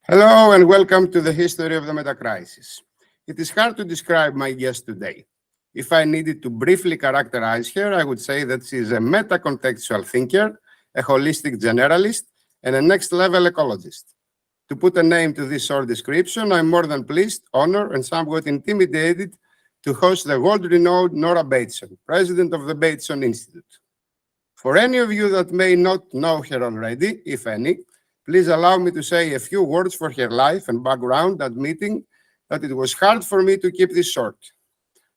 Hello and welcome to the history of the metacrisis. It is hard to describe my guest today. If I needed to briefly characterize her, I would say that she is a meta-contextual thinker, a holistic generalist, and a next-level ecologist. To put a name to this short description, I'm more than pleased, honored, and somewhat intimidated to host the world-renowned Nora Bateson, president of the Bateson Institute. For any of you that may not know her already, if any, please allow me to say a few words for her life and background, admitting that it was hard for me to keep this short.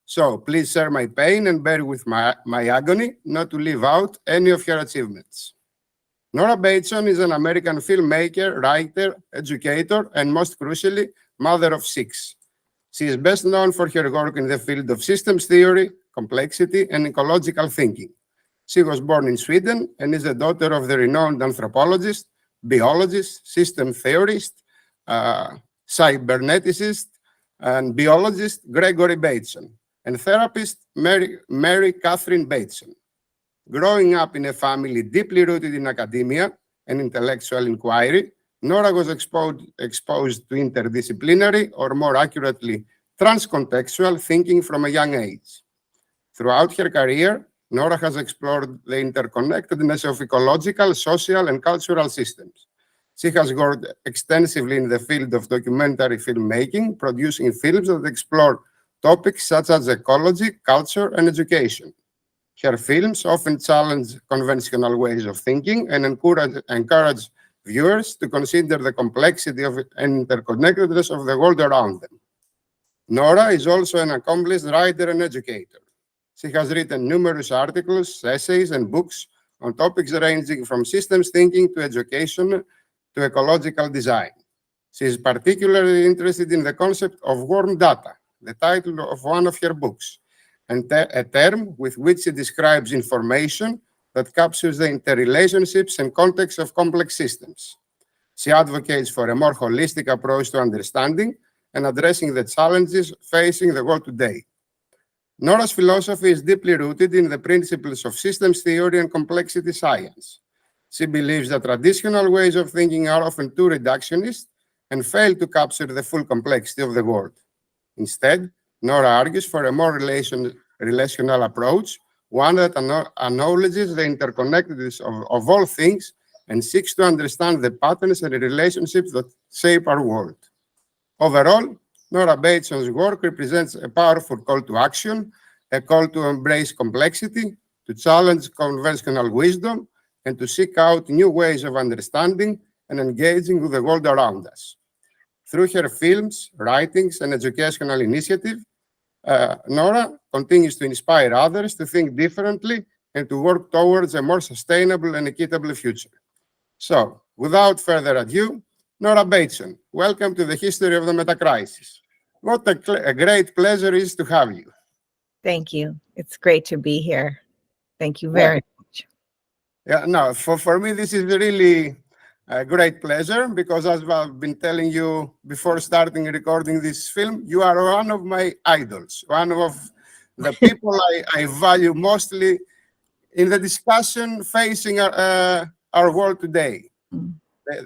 So please share my pain and bear with my agony not to leave out any of her achievements. Nora Bateson is an American filmmaker, writer, educator, and most crucially, mother of 6. She is best known for her work in the field of systems theory, complexity, and ecological thinking. She was born in Sweden and is the daughter of the renowned anthropologist, biologist, system theorist, cyberneticist, and biologist Gregory Bateson, and therapist Mary Catherine Bateson. Growing up in a family deeply rooted in academia and intellectual inquiry, Nora was exposed to interdisciplinary, or more accurately, transcontextual thinking from a young age. Throughout her career, Nora has explored the interconnectedness of ecological, social, and cultural systems. She has worked extensively in the field of documentary filmmaking, producing films that explore topics such as ecology, culture, and education. Her films often challenge conventional ways of thinking and encourage viewers to consider the complexity and interconnectedness of the world around them. Nora is also an accomplished writer and educator. She has written numerous articles, essays, and books on topics ranging from systems thinking to education to ecological design. She is particularly interested in the concept of warm data, the title of one of her books, and a term with which she describes information that captures the interrelationships and context of complex systems. She advocates for a more holistic approach to understanding and addressing the challenges facing the world today. Nora's philosophy is deeply rooted in the principles of systems theory and complexity science. She believes that traditional ways of thinking are often too reductionist and fail to capture the full complexity of the world. Instead, Nora argues for a more relational approach, one that acknowledges the interconnectedness of all things and seeks to understand the patterns and relationships that shape our world. Overall, Nora Bateson's work represents a powerful call to action, a call to embrace complexity, to challenge conventional wisdom, and to seek out new ways of understanding and engaging with the world around us. Through her films, writings, and educational initiatives, Nora continues to inspire others to think differently and to work towards a more sustainable and equitable future. So, without further ado, Nora Bateson, welcome to the history of the metacrisis. What a great pleasure it is to have you. Thank you. It's great to be here. Thank you very much. Yeah, no, for me, this is really a great pleasure because, as I've been telling you before starting recording this film, you are one of my idols, one of the people I value mostly in the discussion facing our world today.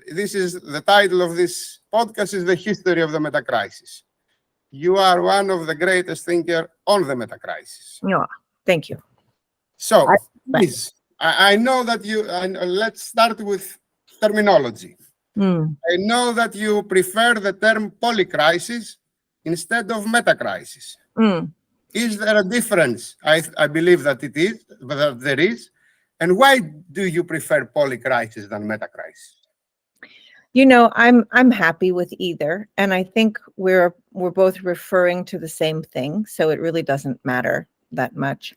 This is the title of this podcast is The History of the Metacrisis. You are one of the greatest thinkers on the metacrisis. Yeah, thank you. So, please, I know that let's start with terminology. I know that you prefer the term polycrisis instead of metacrisis. Is there a difference? I believe that it is, that there is. And why do you prefer polycrisis than metacrisis? You know, I'm happy with either, and I think we're both referring to the same thing, so it really doesn't matter that much.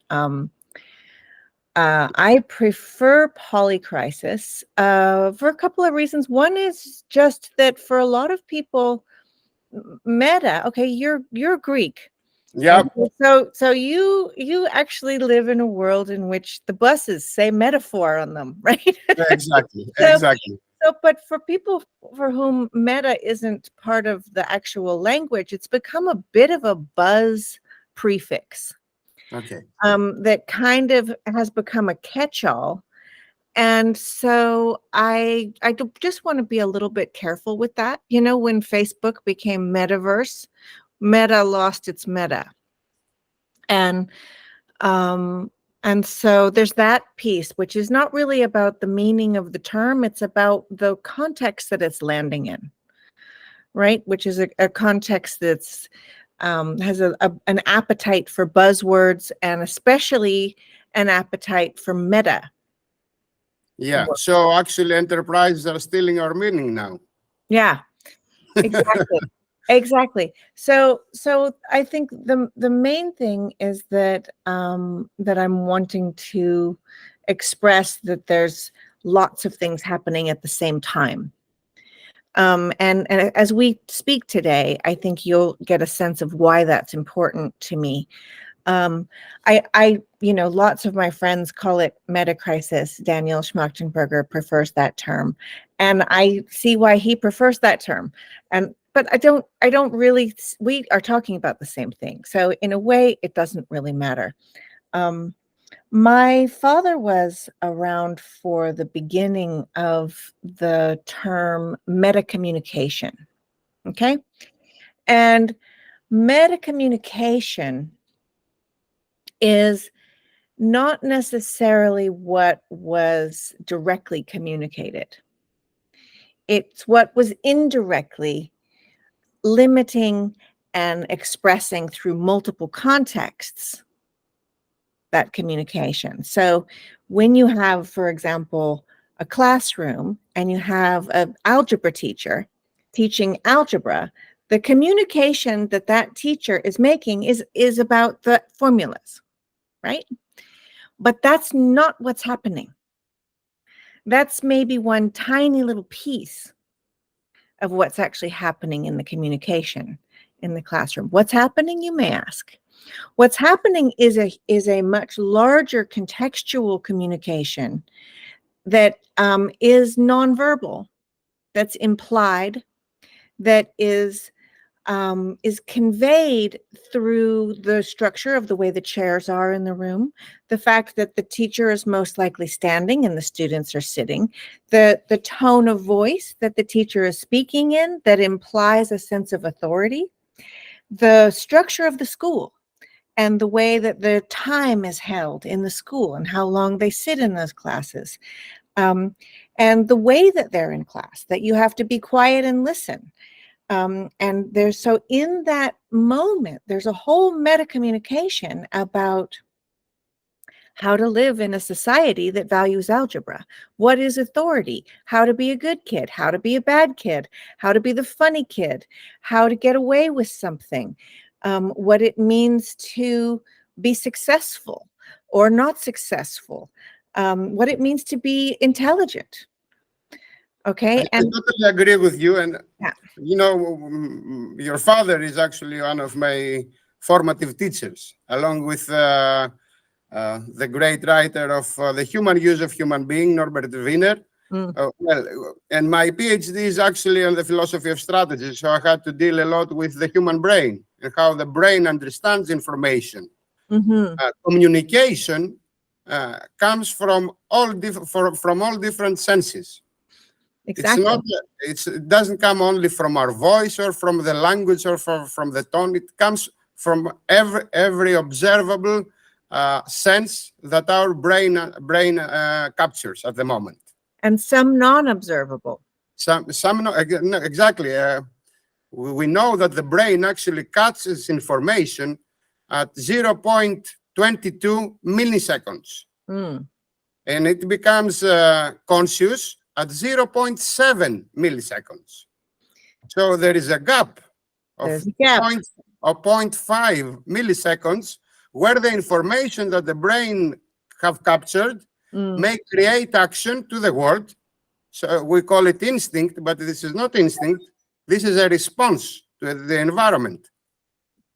I prefer polycrisis for a couple of reasons. One is just that for a lot of people, meta. Okay, you're Greek. Yeah. So you actually live in a world in which the buses say metaphor on them, right? Exactly. So, but for people for whom meta isn't part of the actual language, it's become a bit of a buzz prefix. Okay. That kind of has become a catch-all. And so just want to be a little bit careful with that. You know, when Facebook became metaverse, Meta lost its meta. And so there's that piece, which is not really about the meaning of the term. It's about the context that it's landing in, right? Which is a context that's has an appetite for buzzwords, and especially an appetite for meta. Yeah. So actually, enterprises are stealing our meaning now. Yeah, exactly. Exactly. So I think the main thing is that that I'm wanting to express that there's lots of things happening at the same time. And as we speak today, I think you'll get a sense of why that's important to me. I lots of my friends call it metacrisis. Daniel Schmachtenberger prefers that term, and I see why he prefers that term. But I don't really. We are talking about the same thing, so in a way, it doesn't really matter. My father was around for the beginning of the term meta-communication. Okay, and meta-communication is not necessarily what was directly communicated. It's what was indirectly limiting and expressing through multiple contexts that communication. So when you have, for example, a classroom and you have an algebra teacher teaching algebra, the communication that that teacher is making is about the formulas, right? But that's not what's happening. That's maybe one tiny little piece of what's actually happening in the communication in the classroom. What's happening, you may ask? What's happening is a much larger contextual communication that is nonverbal, that's implied, that is conveyed through the structure of the way the chairs are in the room, the fact that the teacher is most likely standing and the students are sitting, the tone of voice that the teacher is speaking in that implies a sense of authority, the structure of the school and the way that the time is held in the school and how long they sit in those classes, and the way that they're in class, that you have to be quiet and listen. And so in that moment, there's a whole meta communication about how to live in a society that values algebra. What is authority? How to be a good kid? How to be a bad kid? How to be the funny kid? How to get away with something? What it means to be successful or not successful? What it means to be intelligent. Okay. I totally agree with you. And, yeah. Your father is actually one of my formative teachers, along with the great writer of The Human Use of Human Being, Norbert Wiener. And my PhD is actually on the philosophy of strategy. So I had to deal a lot with the human brain and how the brain understands information. Communication comes from all different senses. Exactly. It doesn't come only from our voice or from the language or from the tone. It comes from every observable sense that our brain captures at the moment. And some non-observable. Some no, exactly. We know that the brain actually catches information at 0.22 milliseconds. And it becomes conscious at 0.7 milliseconds. So there is a gap of 0.5 milliseconds where the information that the brain have captured may create action to the world. So we call it instinct, but this is not instinct. This is a response to the environment.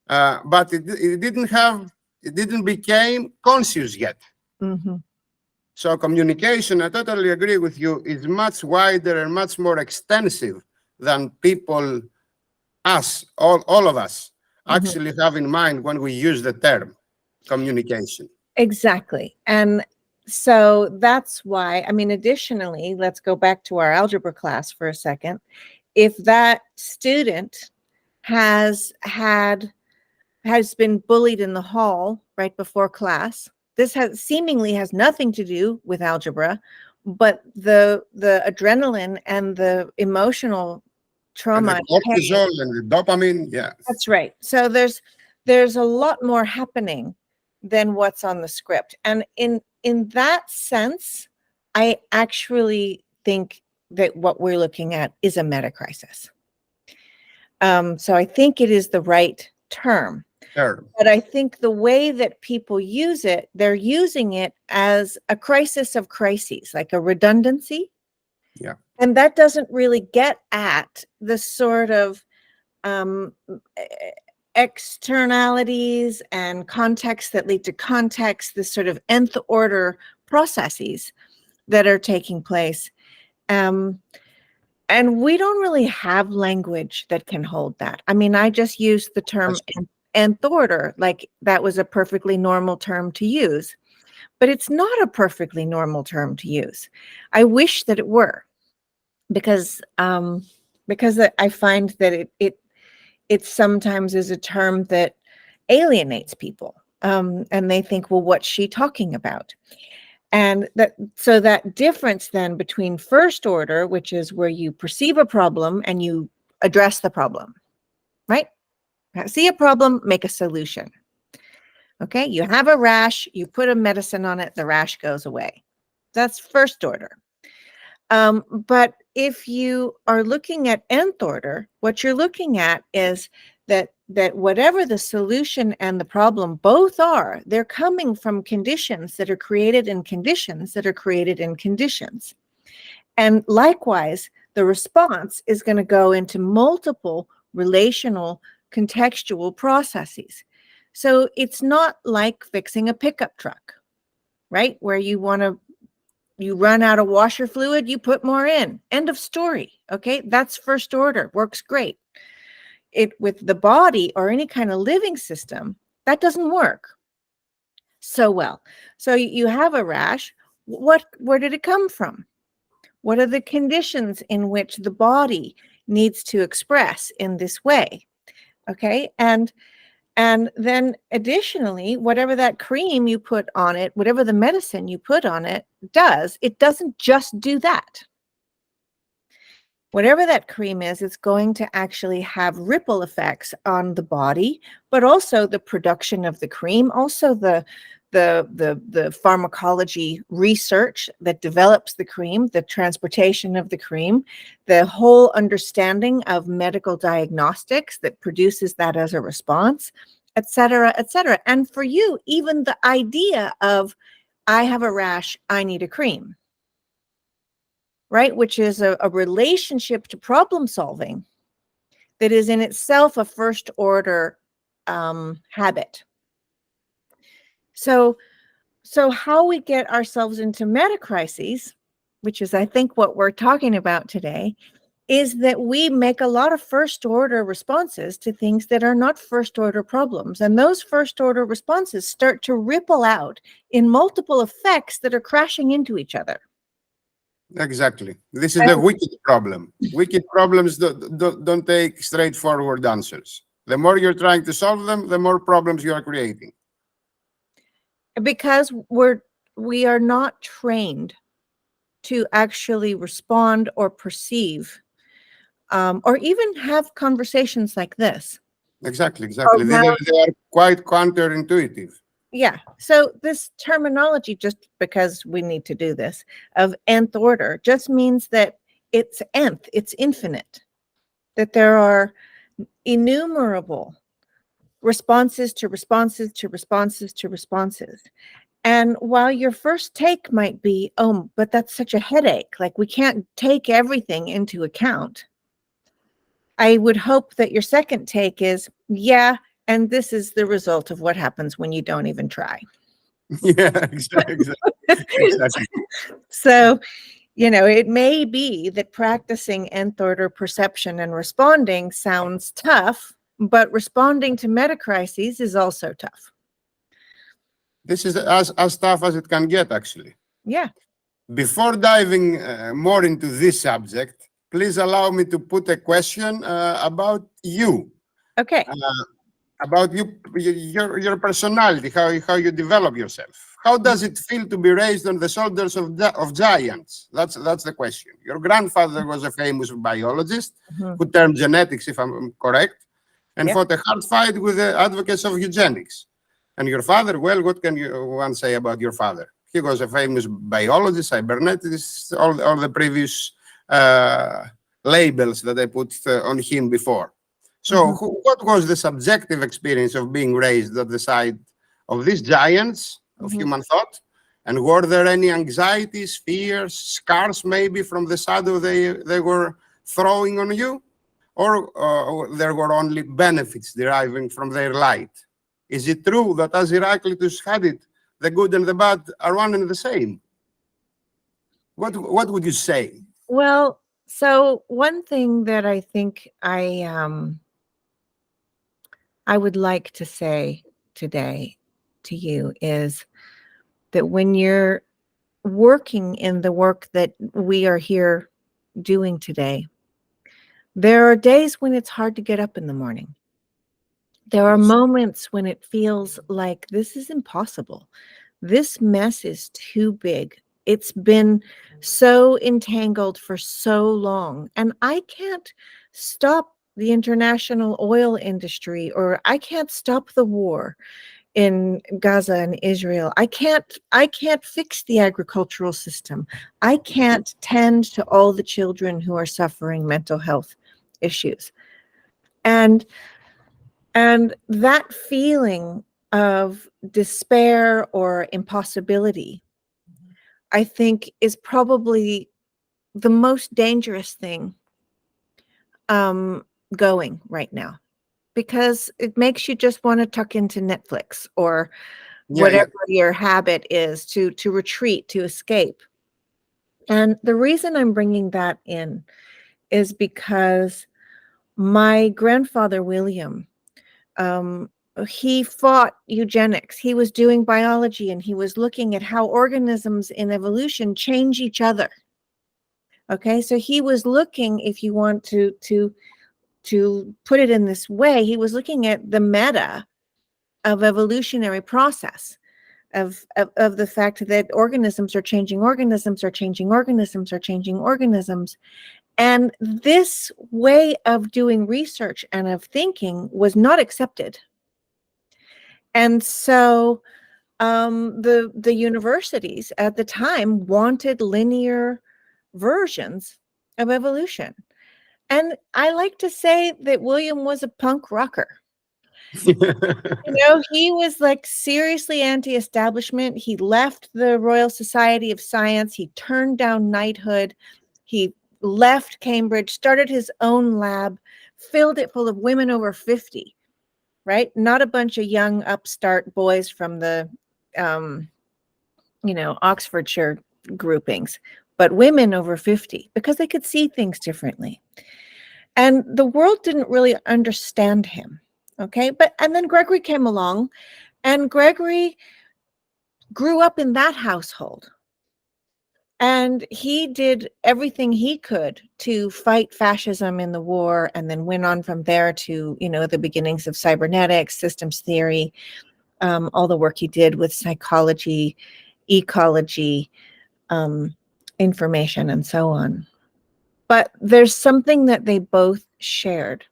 But it didn't become conscious yet. So communication, I totally agree with you, is much wider and much more extensive than people, all of us, actually have in mind when we use the term communication. Exactly. And So that's why, I mean, additionally, let's go back to our algebra class for a second. If that student has been bullied in the hall right before class, this seemingly has nothing to do with algebra, but the adrenaline and the emotional trauma And the cortisol and the dopamine, yeah. That's right. So there's a lot more happening than what's on the script. And in that sense, I actually think that what we're looking at is a metacrisis. So I think it is the right term. Sure. But I think the way that people use it, they're using it as a crisis of crises, like a redundancy. Yeah. And that doesn't really get at the sort of externalities and contexts that lead to context, this sort of nth order processes that are taking place. And we don't really have language that can hold that. I mean, I just used the term nth order, like that was a perfectly normal term to use, but it's not a perfectly normal term to use. I wish that it were, because I find that it sometimes is a term that alienates people, and they think, well, what's she talking about? And so that difference then between first order, which is where you perceive a problem and you address the problem, right? See a problem, make a solution. Okay, you have a rash, you put a medicine on it, the rash goes away. That's first order. But if you are looking at nth order, what you're looking at is that whatever the solution and the problem both are, they're coming from conditions that are created in conditions that are created in conditions. And likewise, the response is going to go into multiple relational contextual processes. So it's not like fixing a pickup truck, right? Where you run out of washer fluid, you put more in. End of story. Okay, that's first order. Works great. With the body or any kind of living system, that doesn't work so well. So you have a rash. Where did it come from? What are the conditions in which the body needs to express in this way? Okay, and then additionally, whatever that cream you put on it, whatever the medicine you put on it does, it doesn't just do that. Whatever that cream is, it's going to actually have ripple effects on the body, but also the production of the cream, also the pharmacology research that develops the cream, the transportation of the cream, the whole understanding of medical diagnostics that produces that as a response, et cetera, et cetera. And for you, even the idea of, I have a rash, I need a cream, right? Which is a relationship to problem solving that is in itself a first order habit. So how we get ourselves into metacrises, which is, I think, what we're talking about today, is that we make a lot of first order responses to things that are not first order problems. And those first order responses start to ripple out in multiple effects that are crashing into each other. Exactly. This is the wicked problem. Wicked problems don't take straightforward answers. The more you're trying to solve them, the more problems you are creating. Because we are not trained to actually respond or perceive, or even have conversations like this. Exactly. They are quite counterintuitive. Yeah. So this terminology, just because we need to do this, of nth order, just means that it's nth, it's infinite, that there are innumerable responses to responses to responses to responses. And while your first take might be, oh, but that's such a headache, like we can't take everything into account, I would hope that your second take is, yeah, and this is the result of what happens when you don't even try. Yeah, exactly. So, it may be that practicing nth order perception and responding sounds tough, but responding to metacrises is also tough. This is as tough as it can get, actually. Yeah. Before diving more into this subject, please allow me to put a question about you. Okay. About your personality, how you develop yourself. How does it feel to be raised on the shoulders of giants? That's the question. Your grandfather was a famous biologist Mhm. who termed genetics, if I'm correct, and Yep. fought a hard fight with the advocates of eugenics. And your father, well, what can you one say about your father? He was a famous biologist, cyberneticist, all the previous labels that I put on him before. So, Mhm. what was the subjective experience of being raised at the side of these giants of Mhm. human thought? And were there any anxieties, fears, scars maybe from the shadow they were throwing on you? Or there were only benefits deriving from their light? Is it true that, as Heraclitus had it, the good and the bad are one and the same? What would you say? Well, so one thing that I think I would like to say today to you is that when you're working in the work that we are here doing today, there are days when it's hard to get up in the morning. There are Yes. moments when it feels like this is impossible. This mess is too big. It's been so entangled for so long, and I can't stop the international oil industry, or I can't stop the war in Gaza and Israel. I can't fix the agricultural system. I can't tend to all the children who are suffering mental health issues. And that feeling of despair or impossibility, I think, is probably the most dangerous thing going right now, because it makes you just want to tuck into Netflix or Yeah, yeah. whatever your habit is to retreat, to escape. And the reason I'm bringing that in is because my grandfather, William, um, he fought eugenics. He was doing biology, and he was looking at how organisms in evolution change each other. Okay, so he was looking, if you want to put it in this way, he was looking at the meta of evolutionary process, of the fact that organisms are changing organisms are changing organisms are changing organisms. And this way of doing research and of thinking was not accepted. And so the universities at the time wanted linear versions of evolution. And I like to say that William was a punk rocker. He was like seriously anti-establishment. He left the Royal Society of Science. He turned down knighthood. He left Cambridge, started his own lab, filled it full of women over 50, right? Not a bunch of young upstart boys from the, Oxfordshire groupings, but women over 50, because they could see things differently. And the world didn't really understand him. Okay. And then Gregory came along, and Gregory grew up in that household. And he did everything he could to fight fascism in the war, and then went on from there to, the beginnings of cybernetics, systems theory, all the work he did with psychology, ecology, information, and so on. But there's something that they both shared,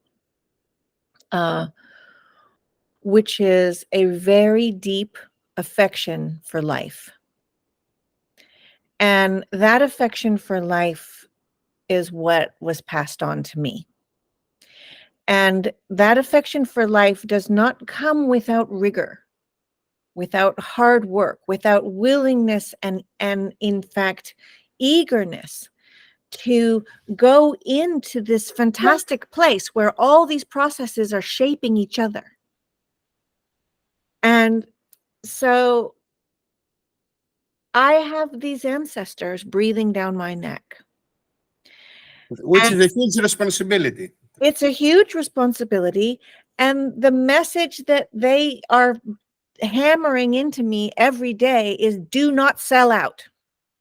which is a very deep affection for life. And that affection for life is what was passed on to me. And that affection for life does not come without rigor, without hard work, without willingness and in fact, eagerness to go into this fantastic place where all these processes are shaping each other. And so I have these ancestors breathing down my neck. Which And is a huge responsibility. it's a huge responsibility. And the message that they are hammering into me every day is, do not sell out.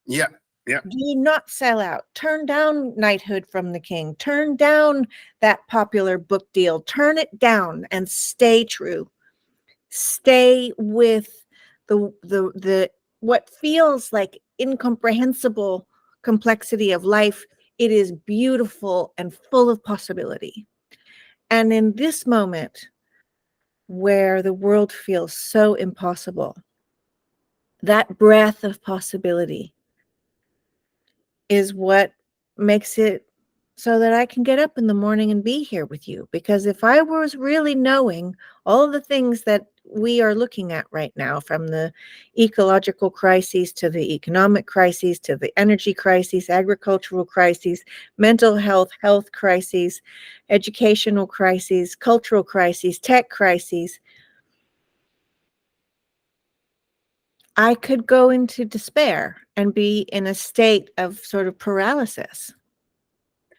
Yeah, yeah. Do not sell out. Turn down knighthood from the king. Turn down that popular book deal. Turn it down and stay true. Stay with the what feels like incomprehensible complexity of life. It is beautiful and full of possibility. And in this moment where the world feels so impossible, that breath of possibility is what makes it so that I can get up in the morning and be here with you. Because if I was really knowing all the things that we are looking at right now, from the ecological crises to the economic crises to the energy crises, agricultural crises, mental health crises, educational crises, cultural crises, tech crises, I could go into despair and be in a state of sort of paralysis.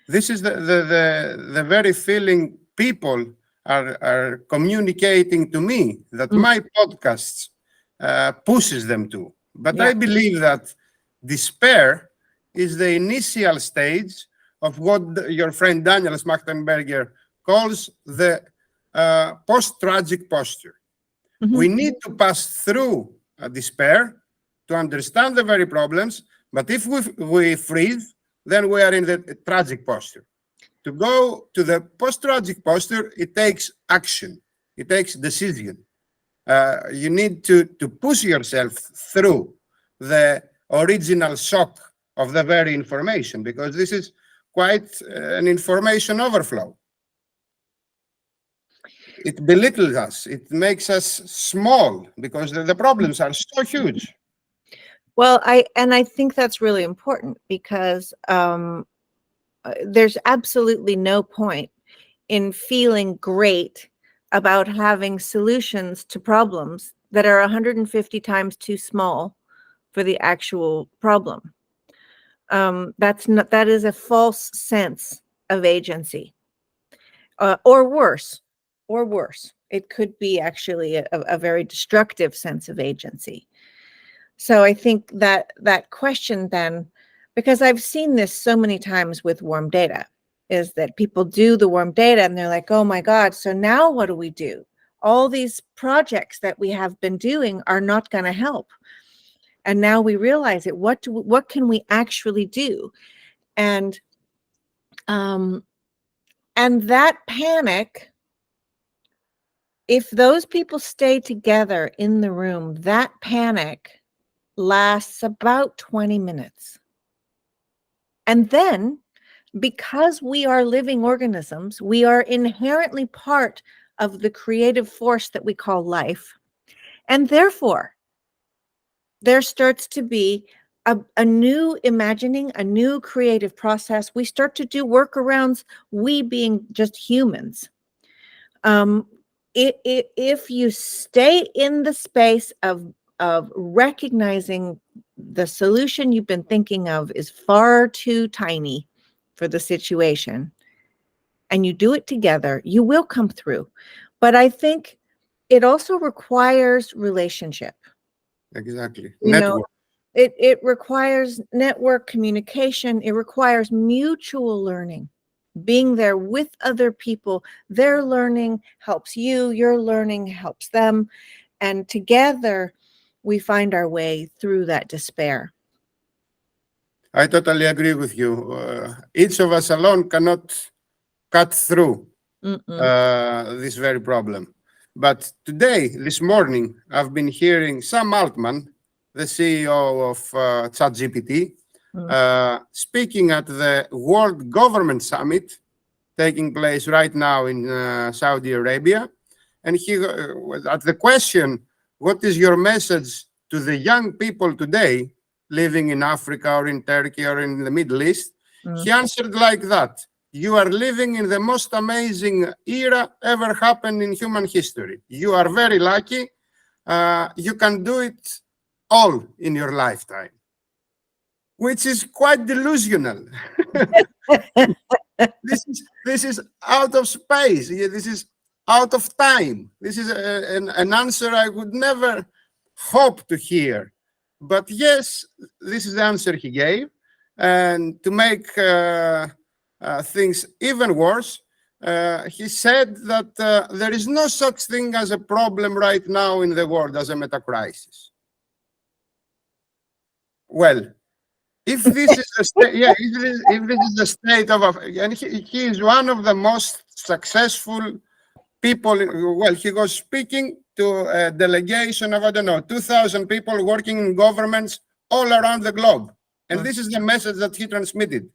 This is the very feeling people are communicating to me, that my podcasts pushes them to. But I believe that despair is the initial stage of what your friend Daniel Schmachtenberger calls the post-tragic posture. We need to pass through despair to understand the very problems, but if we freeze, then we are in the tragic posture. To go to the post-tragic posture, it takes action. It takes decision. You need to push yourself through the original shock of the very information, because this is quite an information overflow. It belittles us. It makes us small because the problems are so huge. Well, I think that's really important, because there's absolutely no point in feeling great about having solutions to problems that are 150 times too small for the actual problem. That is a false sense of agency, or worse. It could be actually a very destructive sense of agency. So I think that question then, because I've seen this so many times with warm data, is that people do the warm data and they're like, oh my God, so now what do we do? All these projects that we have been doing are not going to help. And now we realize it. What can we actually do? And that panic, if those people stay together in the room, that panic lasts about 20 minutes. And then, because we are living organisms, we are inherently part of the creative force that we call life. And therefore, there starts to be a new imagining, a new creative process. We start to do workarounds, we being just humans. If you stay in the space of recognizing the solution you've been thinking of is far too tiny for the situation, and you do it together, you will come through. But I think it also requires relationship. Exactly. Network. It requires network communication. It requires mutual learning. Being there with other people, their learning helps you, your learning helps them. And together, we find our way through that despair. I totally agree with you. Each of us alone cannot cut through this very problem. But today, this morning, I've been hearing Sam Altman, the CEO of ChatGPT, speaking at the World Government Summit taking place right now in Saudi Arabia. And he was at the question, what is your message to the young people today living in Africa or in Turkey or in the Middle East? He answered like that: you are living in the most amazing era ever happened in human history. You are very lucky. You can do it all in your lifetime, which is quite delusional. This is out of space. This is out of time. This is an answer I would never hope to hear But yes, this is the answer he gave. And to make things even worse, he said that there is no such thing as a problem right now in the world as a meta-crisis. Well, if this is the state, yeah, if this is the state of, and he is one of the most successful people. Well, he was speaking to a delegation of, I don't know, 2,000 people working in governments all around the globe. And this is the message that he transmitted.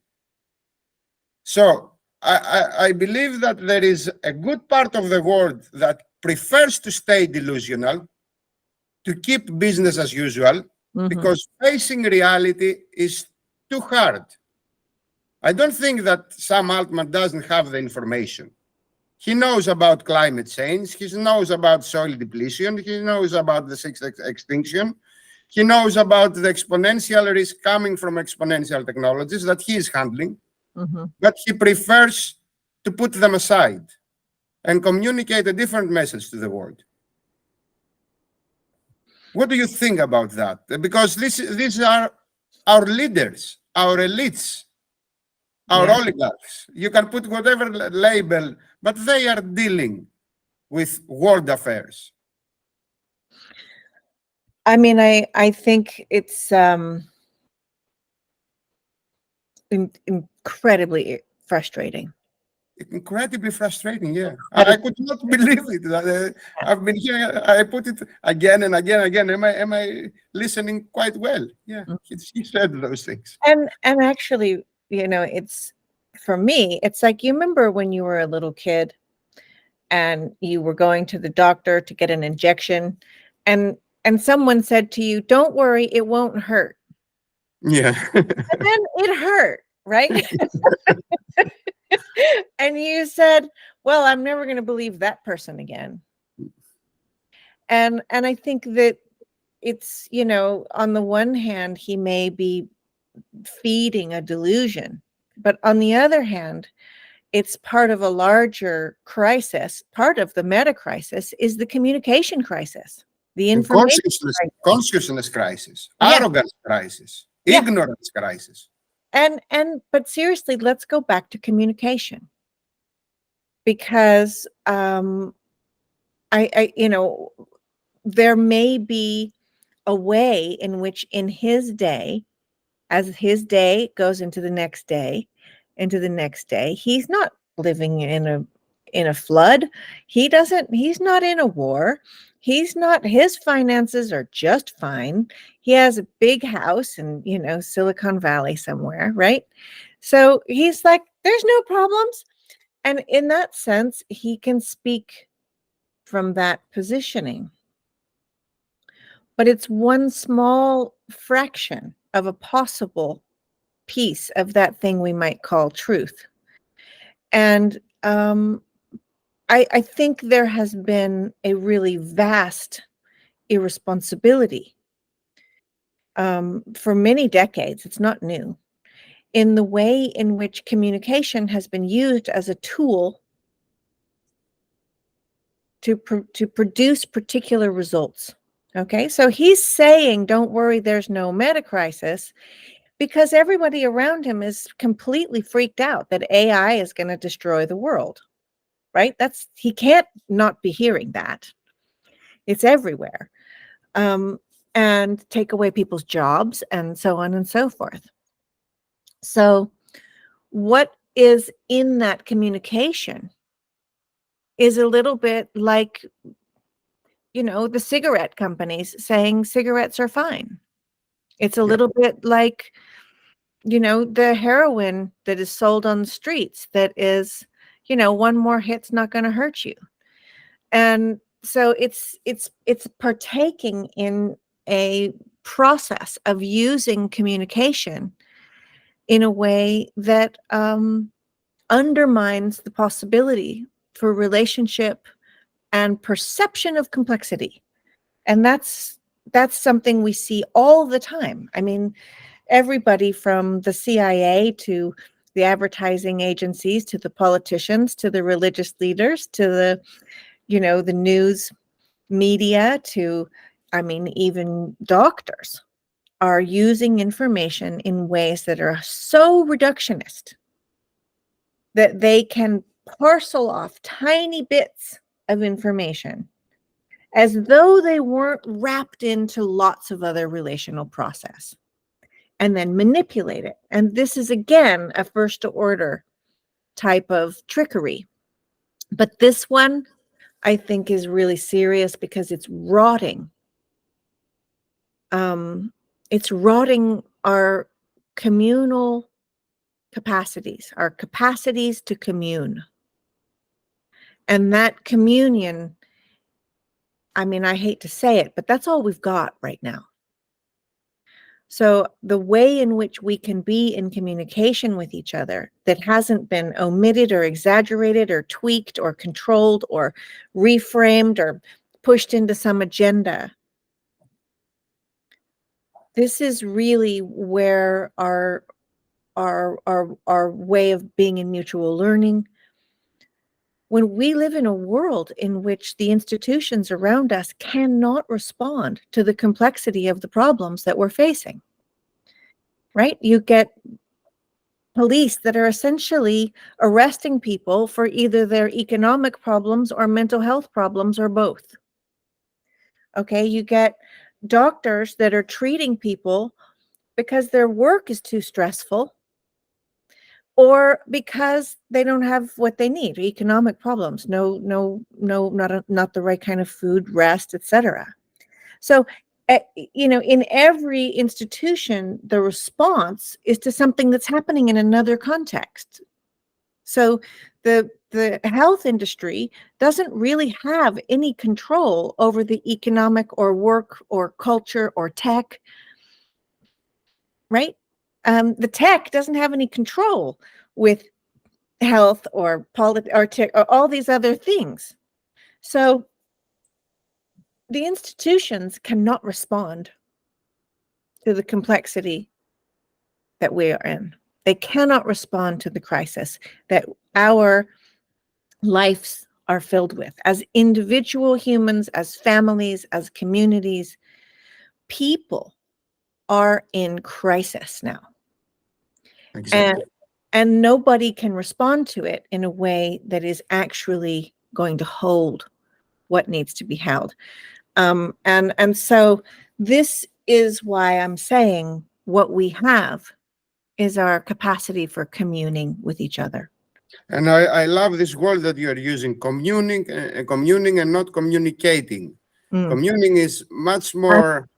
So I believe that there is a good part of the world that prefers to stay delusional, to keep business as usual, because facing reality is too hard. I don't think that Sam Altman doesn't have the information. He knows about climate change. He knows about soil depletion. He knows about the sixth extinction. He knows about the exponential risk coming from exponential technologies that he is handling. But he prefers to put them aside and communicate a different message to the world. What do you think about that? Because these are our leaders, our elites, our oligarchs. You can put whatever label, but they are dealing with world affairs. I mean, I think it's incredibly frustrating. Incredibly frustrating, yeah. I could not believe it. I've been here. I put it again and again and again. Am I listening quite well? Yeah, he said those things. And actually, you know, it's, for me, it's like, you remember when you were a little kid and you were going to the doctor to get an injection, and someone said to you, "Don't worry, it won't hurt." Yeah. And then it hurt, right? And you said, "Well, I'm never going to believe that person again." And I think that it's, you know, on the one hand, he may be feeding a delusion, but on the other hand, it's part of a larger crisis. Part of the meta-crisis is the communication crisis, the information consciousness crisis, arrogance crisis, ignorance crisis. But seriously, let's go back to communication, because I you know, there may be a way in which, in his day, as his day goes into the next day, he's not living in a flood. He's not in a war. His finances are just fine. He has a big house in, you know, Silicon Valley somewhere, right? So he's like, there's no problems. And in that sense, he can speak from that positioning. But it's one small fraction of a possible piece of that thing we might call truth. And I think there has been a really vast irresponsibility for many decades, it's not new, in the way in which communication has been used as a tool to produce particular results. Okay, so he's saying, don't worry, there's no meta-crisis, because everybody around him is completely freaked out that AI is going to destroy the world, right? He can't not be hearing that. It's everywhere. And take away people's jobs and so on and so forth. So what is in that communication is a little bit like, you know, the cigarette companies saying cigarettes are fine. It's a little bit like, you know, the heroin that is sold on the streets that is, you know, one more hit's not going to hurt you. And so it's partaking in a process of using communication in a way that undermines the possibility for relationship and perception of complexity. And that's something we see all the time. I mean, everybody from the CIA to the advertising agencies to the politicians to the religious leaders to the, you know, the news media to, I mean, even doctors are using information in ways that are so reductionist that they can parcel off tiny bits of information as though they weren't wrapped into lots of other relational process, and then manipulate it. And this is, again, a first order type of trickery. But this one, I think, is really serious because it's rotting. It's rotting our communal capacities, our capacities to commune. And that communion, I mean, I hate to say it, but that's all we've got right now. So the way in which we can be in communication with each other that hasn't been omitted or exaggerated or tweaked or controlled or reframed or pushed into some agenda, this is really where our way of being in mutual learning. When we live in a world in which the institutions around us cannot respond to the complexity of the problems that we're facing, right? You get police that are essentially arresting people for either their economic problems or mental health problems or both. Okay, you get doctors that are treating people because their work is too stressful or because they don't have what they need, economic problems, not the right kind of food, rest, etc. So, in every institution, the response is to something that's happening in another context. So the health industry doesn't really have any control over the economic or work or culture or tech, right? The tech doesn't have any control with health or politics or tech or all these other things. So the institutions cannot respond to the complexity that we are in. They cannot respond to the crisis that our lives are filled with. As individual humans, as families, as communities, people are in crisis now. Exactly. And nobody can respond to it in a way that is actually going to hold what needs to be held. And so this is why I'm saying what we have is our capacity for communing with each other. And I love this word that you are using, communing and not communicating. Communing is much more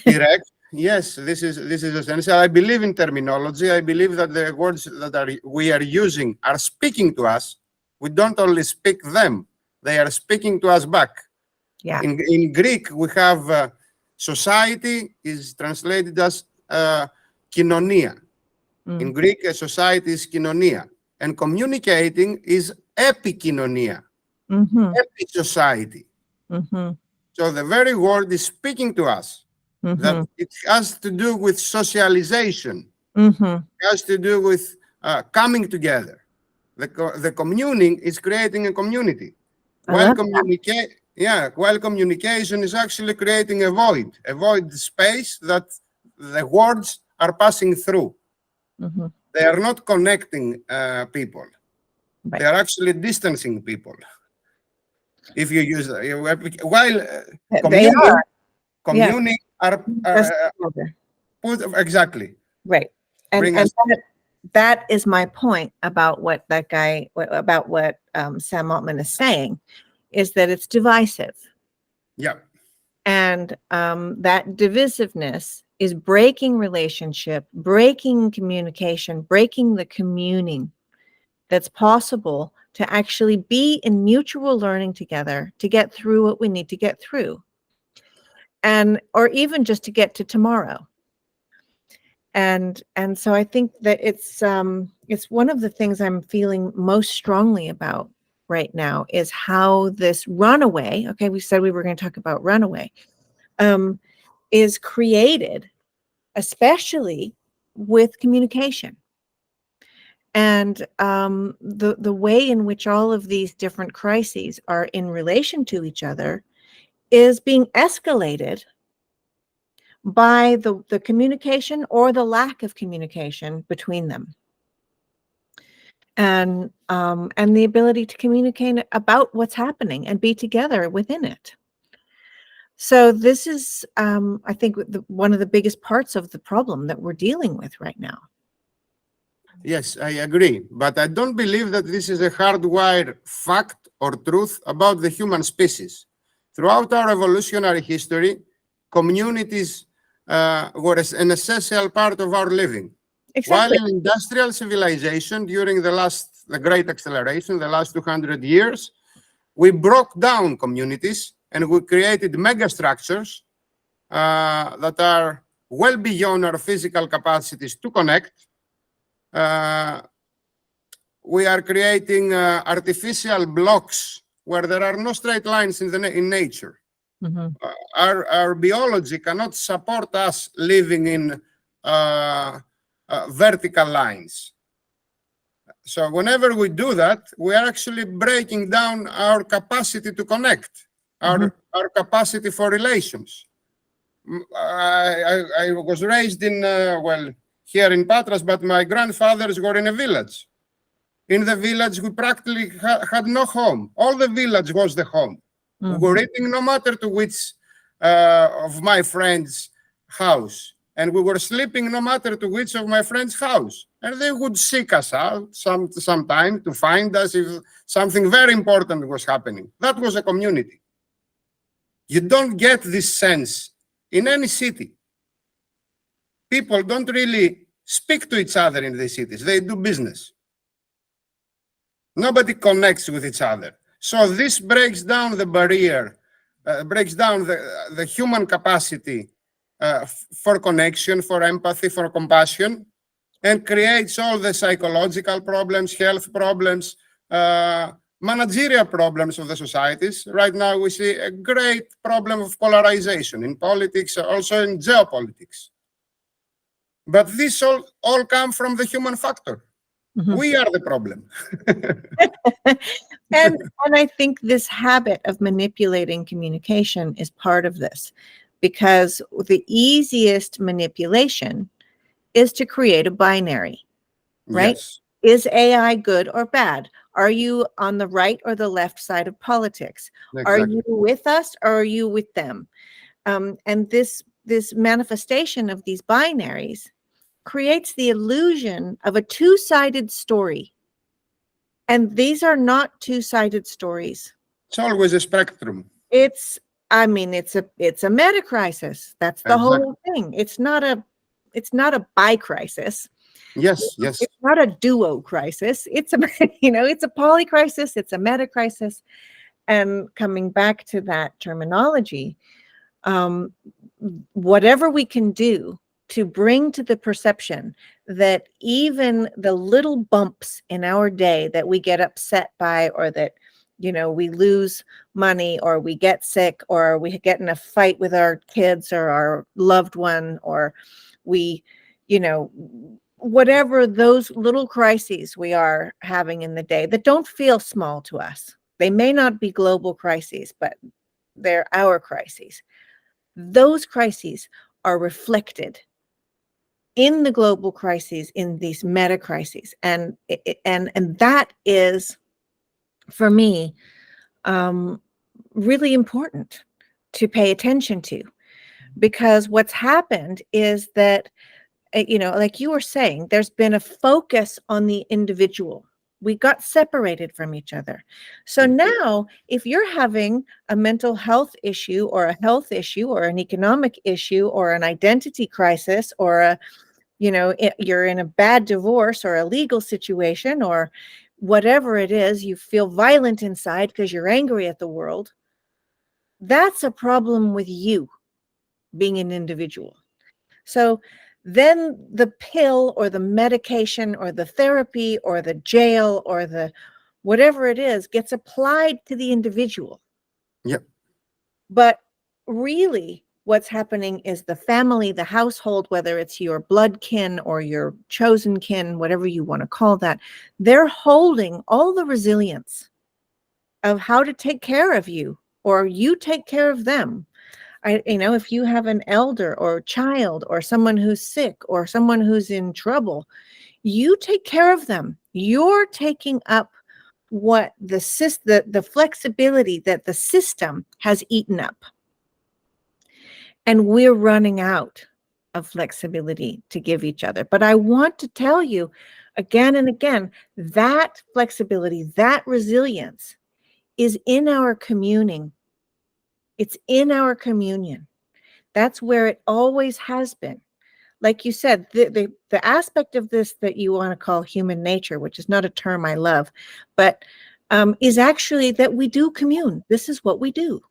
direct. Yes, this is essential. I believe in terminology. I believe that the words that we are using are speaking to us. We don't only speak them; they are speaking to us back. Yeah. In Greek, we have society is translated as kinonia. In Greek, a society is kinonia, and communicating is epikinonia, epi-society. So the very word is speaking to us. That it has to do with socialization. It has to do with coming together. The communing is creating a community. While communication is actually creating a void space that the words are passing through. They are not connecting people. Right. They are actually distancing people. If you use while communing are put exactly right, and that is my point about what that guy about what Sam Altman is saying, is that it's divisive. Yeah, and that divisiveness is breaking relationship, breaking communication, breaking the communing that's possible to actually be in mutual learning together to get through what we need to get through, or even just to get to tomorrow. And so I think that it's one of the things I'm feeling most strongly about right now is how this runaway, okay, we said we were going to talk about runaway, is created, especially with communication. And the way in which all of these different crises are in relation to each other is being escalated by the communication or the lack of communication between them. And the ability to communicate about what's happening and be together within it. So this is, I think, one of the biggest parts of the problem that we're dealing with right now. Yes, I agree. But I don't believe that this is a hardwired fact or truth about the human species. Throughout our evolutionary history, communities were an essential part of our living. Exactly. While in industrial civilization, during the Great Acceleration, the last 200 years, we broke down communities and we created megastructures that are well beyond our physical capacities to connect. We are creating artificial blocks where there are no straight lines in nature. Mm-hmm. Our biology cannot support us living in vertical lines. So whenever we do that, we are actually breaking down our capacity to connect, our capacity for relations. I was raised in, here in Patras, but my grandfathers were in a village. In the village, we practically had no home. All the village was the home. We were eating no matter to which of my friends' house. And we were sleeping no matter to which of my friends' house. And they would seek us out sometime to find us if something very important was happening. That was a community. You don't get this sense in any city. People don't really speak to each other in the cities. They do business. Nobody connects with each other. So this breaks down the barrier, breaks down the human capacity for connection, for empathy, for compassion, and creates all the psychological problems, health problems, managerial problems of the societies. Right now, we see a great problem of polarization in politics, also in geopolitics. But this all come from the human factor. We are the problem. and I think this habit of manipulating communication is part of this, because the easiest manipulation is to create a binary, right? Yes. Is AI good or bad? Are you on the right or the left side of politics? Exactly. Are you with us or are you with them? And this manifestation of these binaries creates the illusion of a two-sided story. And these are not two-sided stories. It's always a spectrum. It's a meta-crisis. That's the whole thing. It's not a bi-crisis. Yes, yes. It's not a duo crisis. It's a it's a polycrisis. It's a meta-crisis. And coming back to that terminology, whatever we can do to bring to the perception that even the little bumps in our day that we get upset by, or that, we lose money, or we get sick, or we get in a fight with our kids or our loved one, or we, whatever those little crises we are having in the day that don't feel small to us. They may not be global crises, but they're our crises. Those crises are reflected in the global crises, in these meta crises, and that is, for me, really important to pay attention to, because what's happened is that, like you were saying, there's been a focus on the individual. We got separated from each other. So now, if you're having a mental health issue, or a health issue, or an economic issue, or an identity crisis, or you're in a bad divorce or a legal situation, or whatever it is, you feel violent inside because you're angry at the world, that's a problem with you being an individual. So then the pill or the medication or the therapy or the jail or the whatever it is gets applied to the individual. Yep. But really what's happening is the family, the household, whether it's your blood kin or your chosen kin, whatever you want to call that, they're holding all the resilience of how to take care of you, or you take care of them. If you have an elder or child or someone who's sick or someone who's in trouble, you take care of them. You're taking up what the flexibility that the system has eaten up. And we're running out of flexibility to give each other. But I want to tell you again and again, that flexibility, that resilience is in our communing. It's in our communion. That's where it always has been. Like you said, the aspect of this that you want to call human nature, which is not a term I love, but is actually that we do commune. This is what we do.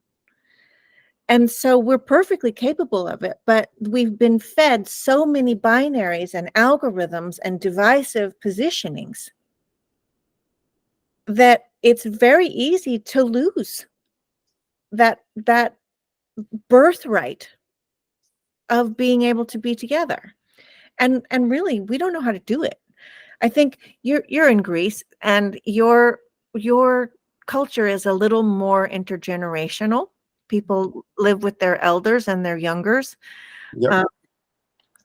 And so we're perfectly capable of it, but we've been fed so many binaries and algorithms and divisive positionings that it's very easy to lose that birthright of being able to be together. And really, we don't know how to do it. I think you're in Greece, and your culture is a little more intergenerational. People live with their elders and their youngers. Yep.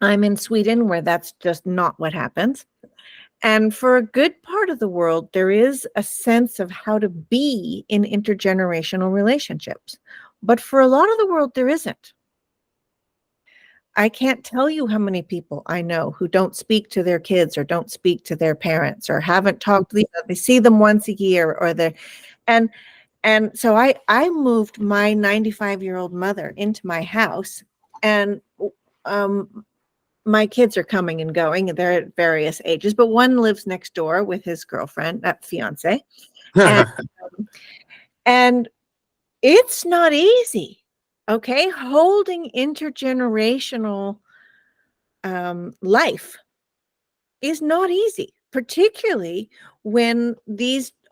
I'm in Sweden, where that's just not what happens. And for a good part of the world, there is a sense of how to be in intergenerational relationships. But for a lot of the world, there isn't. I can't tell you how many people I know who don't speak to their kids or don't speak to their parents or haven't talked. They see them once a year, or and so I moved my 95-year-old mother into my house, and my kids are coming and going, and they're at various ages, but one lives next door with his girlfriend, fiance, and it's not easy. Okay, holding intergenerational life is not easy, particularly when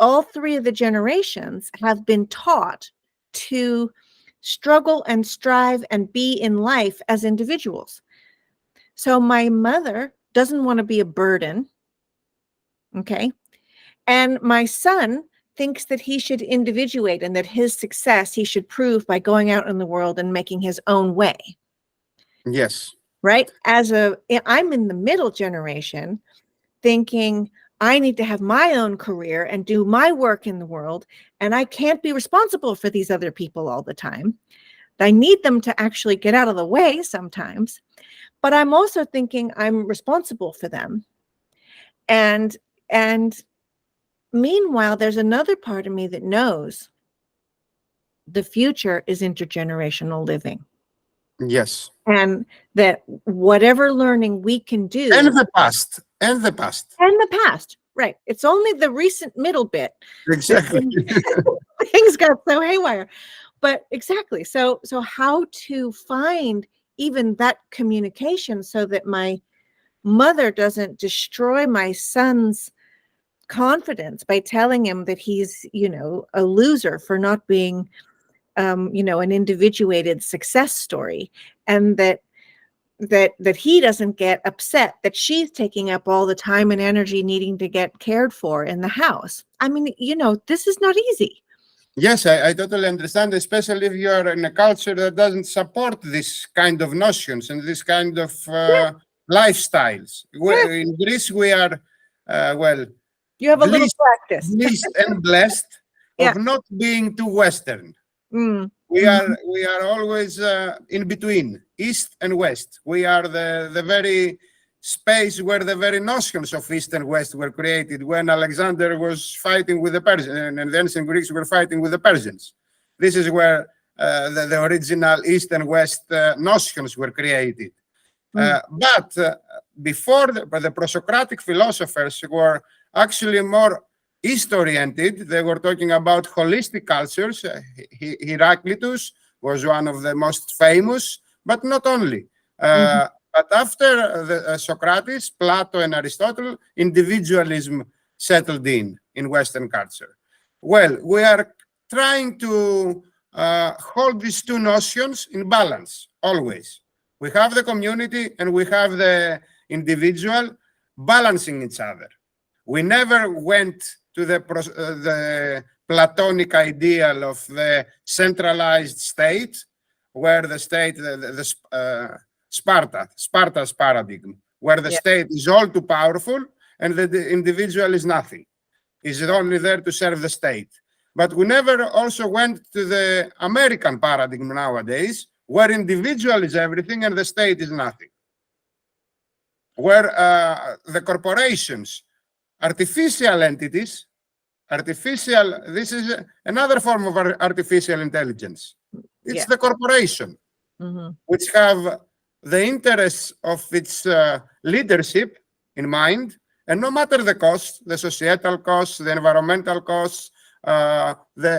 all three of the generations have been taught to struggle and strive and be in life as individuals. So my mother doesn't want to be a burden, okay? And my son thinks that he should individuate and that his success he should prove by going out in the world and making his own way. Yes. Right? I'm in the middle generation thinking I need to have my own career and do my work in the world, and I can't be responsible for these other people all the time. I need them to actually get out of the way sometimes, but I'm also thinking I'm responsible for them. And meanwhile, there's another part of me that knows the future is intergenerational living. Yes. And that whatever learning we can do. And the past. Right. It's only the recent middle bit. Exactly. Things got so haywire. But exactly. So how to find even that communication so that my mother doesn't destroy my son's confidence by telling him that he's, a loser for not being, an individuated success story, and that he doesn't get upset that she's taking up all the time and energy needing to get cared for in the house. I mean, this is not easy. Yes, I totally understand, especially if you are in a culture that doesn't support this kind of notions and this kind of lifestyles. Yeah. In Greece, we are, you have a little practice. Blessed and blessed of not being too Western. We are always in between, East and West. We are the very space where the very notions of East and West were created when Alexander was fighting with the Persians, and the ancient Greeks were fighting with the Persians. This is where the original East and West notions were created. But before the pro-Socratic philosophers were actually more East-oriented. They were talking about holistic cultures. Heraclitus was one of the most famous, but not only. But after Socrates, Plato, and Aristotle, individualism settled in Western culture. Well, we are trying to hold these two notions in balance, always. We have the community and we have the individual balancing each other. We never went to the Platonic ideal of the centralized state where the state, Sparta's paradigm, where the Yeah. state is all too powerful and the individual is nothing. Is only there to serve the state. But we never also went to the American paradigm nowadays, where individual is everything and the state is nothing. Where the corporations, artificial entities, this is another form of artificial intelligence. It's Yeah. the corporation, which have the interests of its leadership in mind, and no matter the cost, the societal costs, the environmental costs, the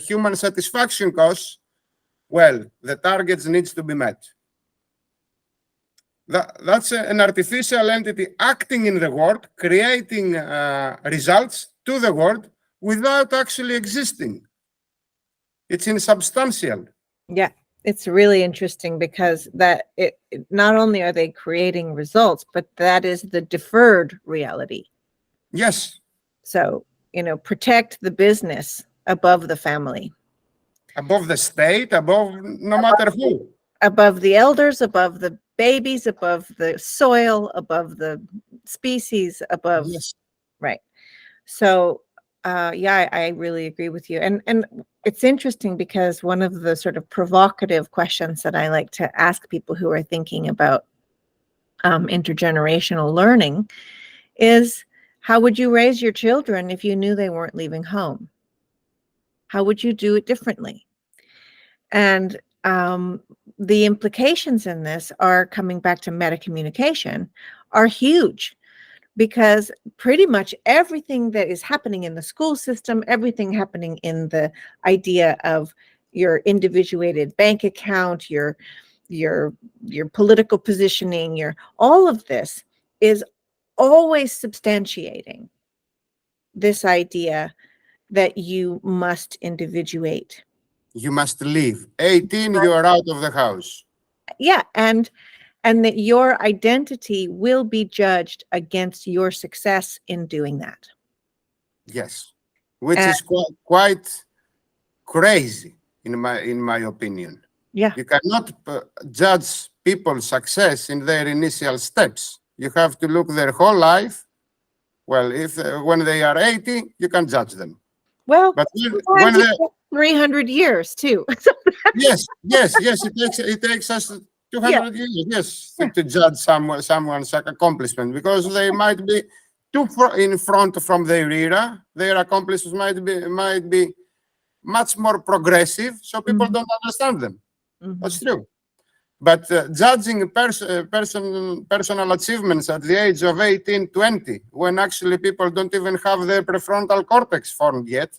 human satisfaction costs, well, the targets needs to be met. That's an artificial entity acting in the world, creating results to the world without actually existing. It's insubstantial. Yeah, it's really interesting because that it not only are they creating results, but that is the deferred reality. Yes. So, protect the business above the family. Above the state, above no matter who. Above the elders, above the babies, above the soil, above the species, above. Yes. Right. So, yeah, I really agree with you. And it's interesting because one of the sort of provocative questions that I like to ask people who are thinking about intergenerational learning is, how would you raise your children if you knew they weren't leaving home? How would you do it differently? And the implications in this are, coming back to meta-communication, are huge. Because pretty much everything that is happening in the school system, everything happening in the idea of your individuated bank account, your political positioning, all of this is always substantiating this idea that you must individuate. You must leave. 18, you are out of the house. Yeah, and that your identity will be judged against your success in doing that. Yes, which is quite crazy in my opinion. Yeah, you cannot judge people's success in their initial steps. You have to look their whole life. Well, if when they are 80, you can judge them. Well, but when they 300 years too. yes, it takes us 200 years, yes, to judge someone's accomplishment, because they might be too in front from their era. Their accomplishments might be much more progressive, so people don't understand them. That's true. But judging personal achievements at the age of 18, 20, when actually people don't even have their prefrontal cortex formed yet,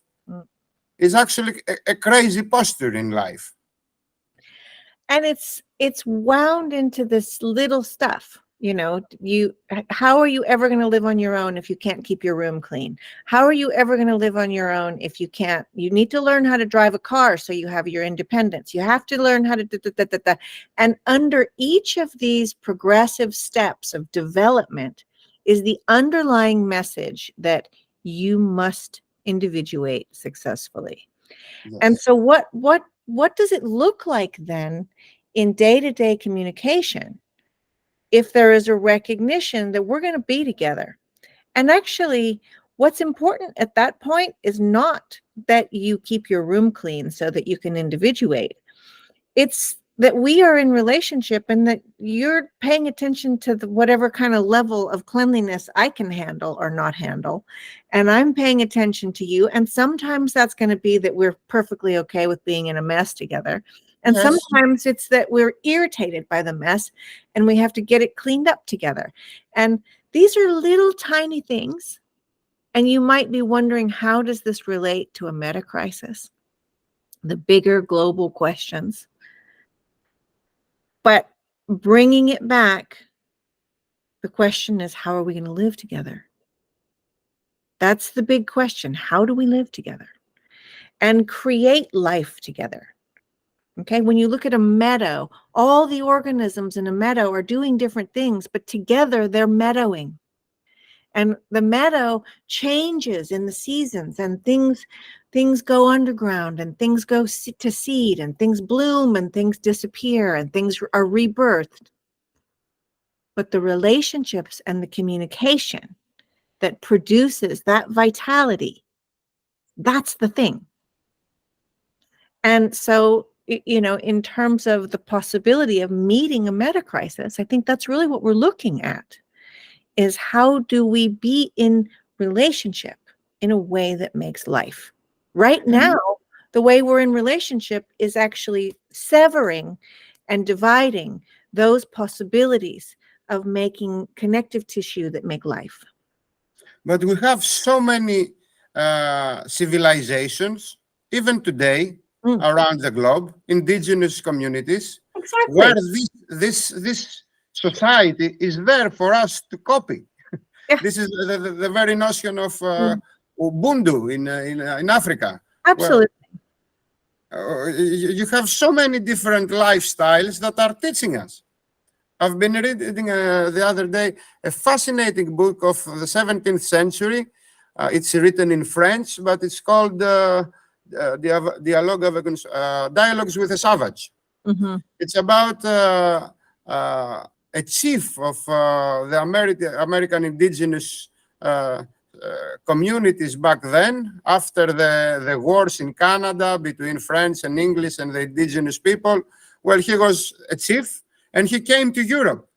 is actually a crazy posture in life. And it's wound into this little stuff. How are you ever going to live on your own if you can't keep your room clean? How are you ever going to live on your own if you can't? You need to learn how to drive a car so you have your independence. You have to learn how to And under each of these progressive steps of development is the underlying message that you must individuate successfully. Yes. And so what does it look like then in day-to-day communication if there is a recognition that we're going to be together? And actually, what's important at that point is not that you keep your room clean so that you can individuate. It's that we are in relationship and that you're paying attention to whatever kind of level of cleanliness I can handle or not handle. And I'm paying attention to you. And sometimes that's going to be that we're perfectly okay with being in a mess together. And yes. Sometimes it's that we're irritated by the mess and we have to get it cleaned up together. And these are little tiny things. And you might be wondering, how does this relate to a meta-crisis? The bigger global questions. But bringing it back, the question is, how are we going to live together? That's the big question. How do we live together and create life together? Okay, when you look at a meadow, all the organisms in a meadow are doing different things, but together they're meadowing. And the meadow changes in the seasons, and things things go underground and things go to seed and things bloom and things disappear and things are rebirthed. But the relationships and the communication that produces that vitality, that's the thing. And so, in terms of the possibility of meeting a metacrisis, I think that's really what we're looking at, is how do we be in relationship in a way that makes life? Right now, the way we're in relationship is actually severing and dividing those possibilities of making connective tissue that make life. But we have so many civilizations, even today, around the globe, indigenous communities, Exactly. where this society is there for us to copy. Yeah. This is the very notion of Ubuntu in Africa. Absolutely. You have so many different lifestyles that are teaching us. I've been reading the other day a fascinating book of the 17th century. It's written in French, but it's called Dialogues with a Savage. Mm-hmm. It's about a chief of the American indigenous communities back then, after the wars in Canada between French and English and the indigenous people. Well, he was a chief, and he came to Europe.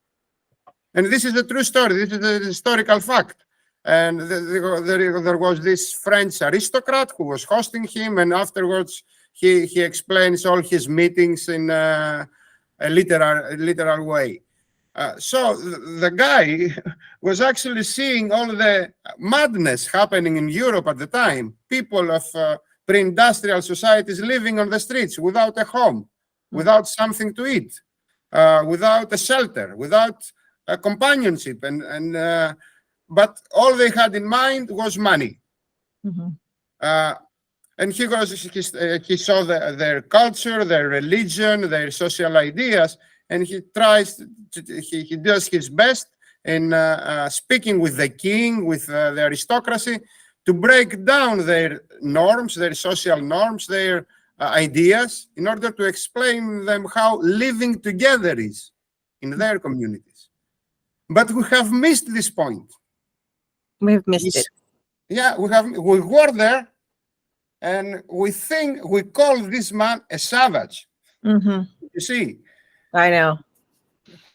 And this is a true story. This is a historical fact. And there was this French aristocrat who was hosting him, and afterwards he explains all his meetings in a literal way. So the guy was actually seeing all the madness happening in Europe at the time. People of pre-industrial societies living on the streets without a home, without something to eat, without a shelter, without a companionship, but all they had in mind was money. Mm-hmm. And he saw their culture, their religion, their social ideas, and he does his best in speaking with the king, with the aristocracy, to break down their norms, their social norms, their ideas, in order to explain them how living together is in their communities. But we have missed this point. We have missed it. Yeah, we were there, and we call this man a savage. Mm-hmm. You see? I know.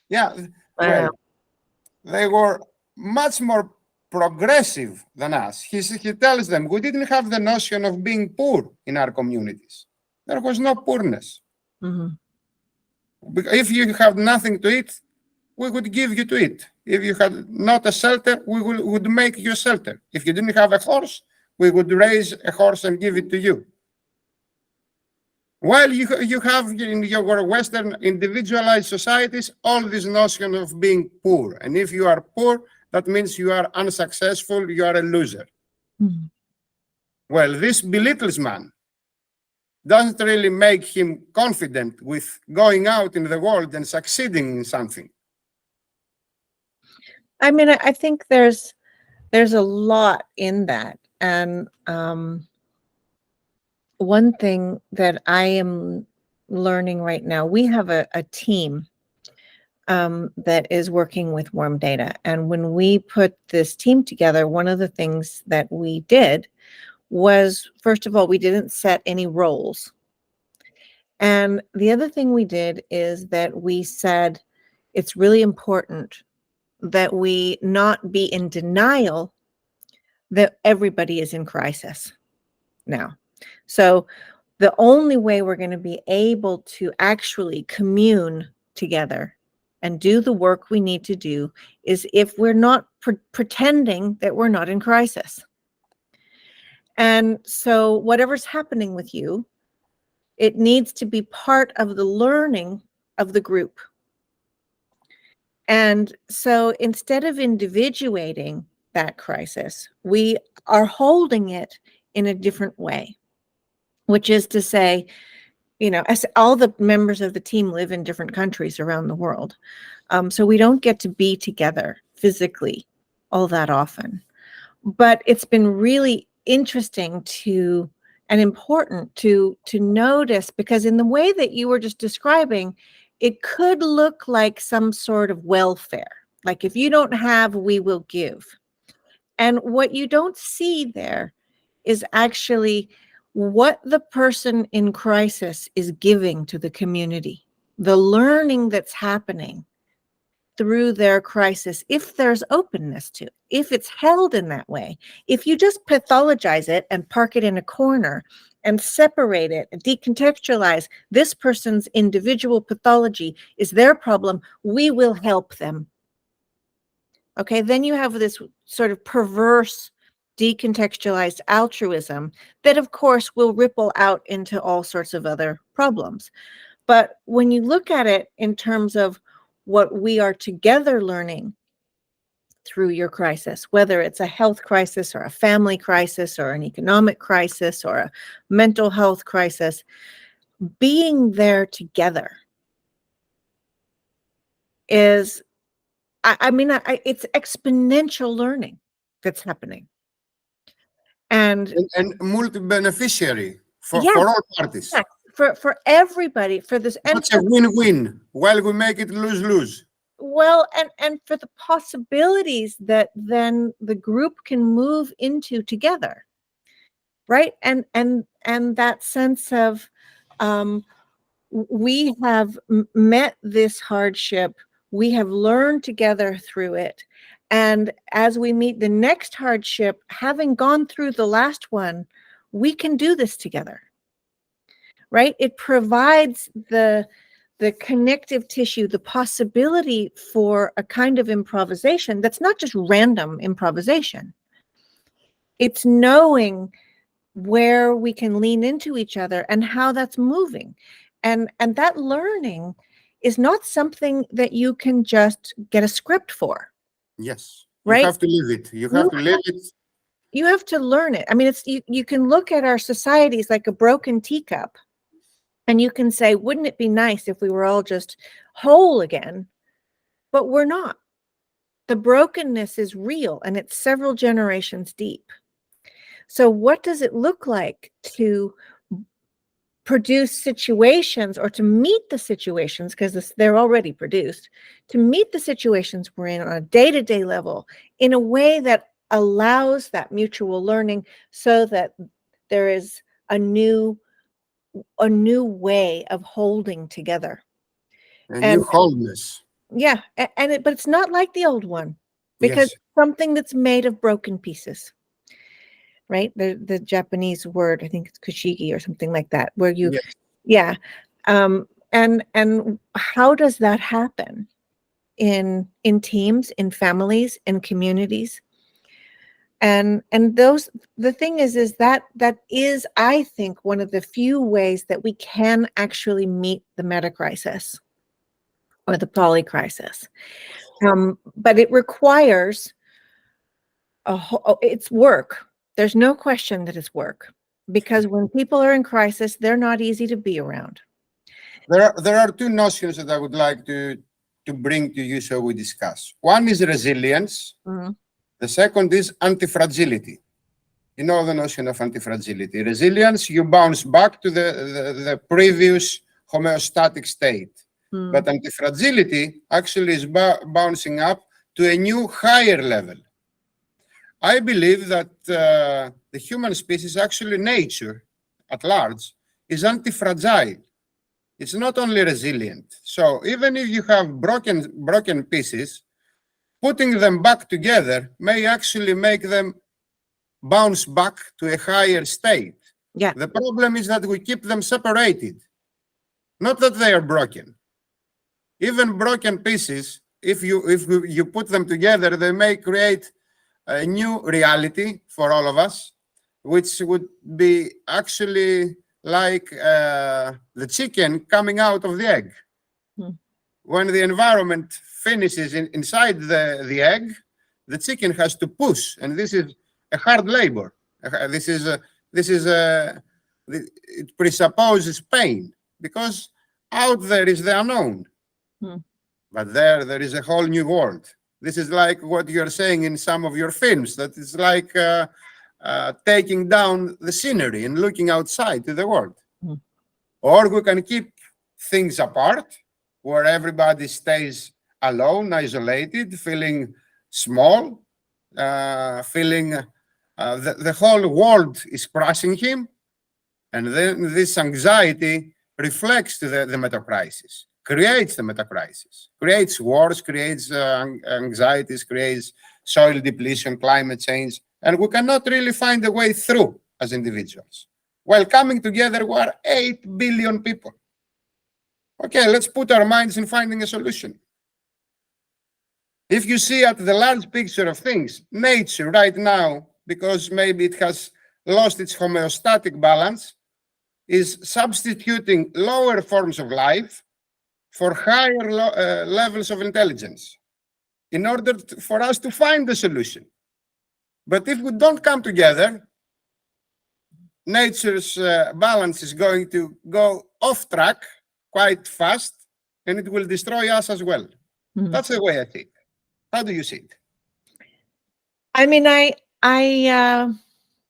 Yeah, well, they were much more progressive than us. He tells them we didn't have the notion of being poor in our communities. There was no poorness. Mm-hmm. If you have nothing to eat, we would give you to eat. If you had not a shelter, we would make you a shelter. If you didn't have a horse, we would raise a horse and give it to you. While you have in your Western individualized societies all this notion of being poor. And if you are poor, that means you are unsuccessful, you are a loser. Mm-hmm. Well, this belittles man. Doesn't really make him confident with going out in the world and succeeding in something. I mean, I think there's a lot in that. And one thing that I am learning right now, we have a team that is working with warm data. And when we put this team together, one of the things that we did was, first of all, we didn't set any roles. And the other thing we did is that we said it's really important that we not be in denial that everybody is in crisis now. So the only way we're going to be able to actually commune together and do the work we need to do is if we're not pretending that we're not in crisis. And so whatever's happening with you, it needs to be part of the learning of the group. And so instead of individuating that crisis, we are holding it in a different way, which is to say, as all the members of the team live in different countries around the world. So we don't get to be together physically all that often. But it's been really interesting to and important to notice, because in the way that you were just describing, it could look like some sort of welfare. Like, if you don't have, we will give. And what you don't see there is actually what the person in crisis is giving to the community, the learning that's happening through their crisis, if there's openness to it, if it's held in that way. If you just pathologize it and park it in a corner and separate it and decontextualize, this person's individual pathology is their problem, we will help them. Okay, then you have this sort of perverse decontextualized altruism that, of course, will ripple out into all sorts of other problems. But when you look at it in terms of what we are together learning through your crisis, whether it's a health crisis or a family crisis or an economic crisis or a mental health crisis, being there together is, it's exponential learning that's happening. And multi-beneficiary for yes, all parties. yes, for everybody, for this. It's a win-win, while we make it lose-lose. Well, and for the possibilities that then the group can move into together, right? And that sense of we have met this hardship, we have learned together through it, and as we meet the next hardship, having gone through the last one, we can do this together, right? It provides the connective tissue, the possibility for a kind of improvisation that's not just random improvisation. It's knowing where we can lean into each other and how that's moving. And that learning is not something that you can just get a script for. Yes. Right? You have to live it. You have to live it. You have to learn it. I mean, it's you can look at our societies like a broken teacup. And you can say, wouldn't it be nice if we were all just whole again? But we're not. The brokenness is real, and it's several generations deep. So what does it look like to produce situations, or to meet the situations, because they're already produced, to meet the situations we're in on a day-to-day level in a way that allows that mutual learning, so that there is a new way of holding together, New wholeness. Yeah, but it's not like the old one, because Yes. something that's made of broken pieces, right? The Japanese word, I think it's kushigi or something like that, where you, Yes. yeah, and how does that happen in teams, in families, in communities? And the thing is that is, I think, one of the few ways that we can actually meet the meta-crisis or the poly-crisis. But it requires it's work. There's no question that it's work, because when people are in crisis, they're not easy to be around. There are two notions that I would like to bring to you so we discuss. One is resilience. Mm-hmm. The second is anti-fragility. You know the notion of anti-fragility. Resilience, you bounce back to the previous homeostatic state. Mm-hmm. But anti-fragility actually is bouncing up to a new higher level. I believe that the human species, actually nature at large, is anti-fragile. It's not only resilient. So even if you have broken pieces, putting them back together may actually make them bounce back to a higher state. Yeah. The problem is that we keep them separated. Not that they are broken. Even broken pieces, if you put them together, they may create a new reality for all of us, which would be actually like the chicken coming out of the egg. Hmm. When the environment finishes inside the egg, the chicken has to push, and this is a hard labor. It presupposes pain, because out there is the unknown. Hmm. But there is a whole new world. This is like what you're saying in some of your films, that it's like taking down the scenery and looking outside to the world. Mm. Or we can keep things apart, where everybody stays alone, isolated, feeling small, feeling the whole world is crushing him. And then this anxiety reflects to the meta-crisis, creates the meta-crisis, creates wars, creates anxieties, creates soil depletion, climate change, and we cannot really find a way through as individuals. While coming together, we are 8 billion people. Okay, let's put our minds in finding a solution. If you see at the large picture of things, nature right now, because maybe it has lost its homeostatic balance, is substituting lower forms of life for higher levels of intelligence in order for us to find the solution. But if we don't come together, nature's balance is going to go off track quite fast, and it will destroy us as well. Mm. That's the way I see it. How do you see it? I mean,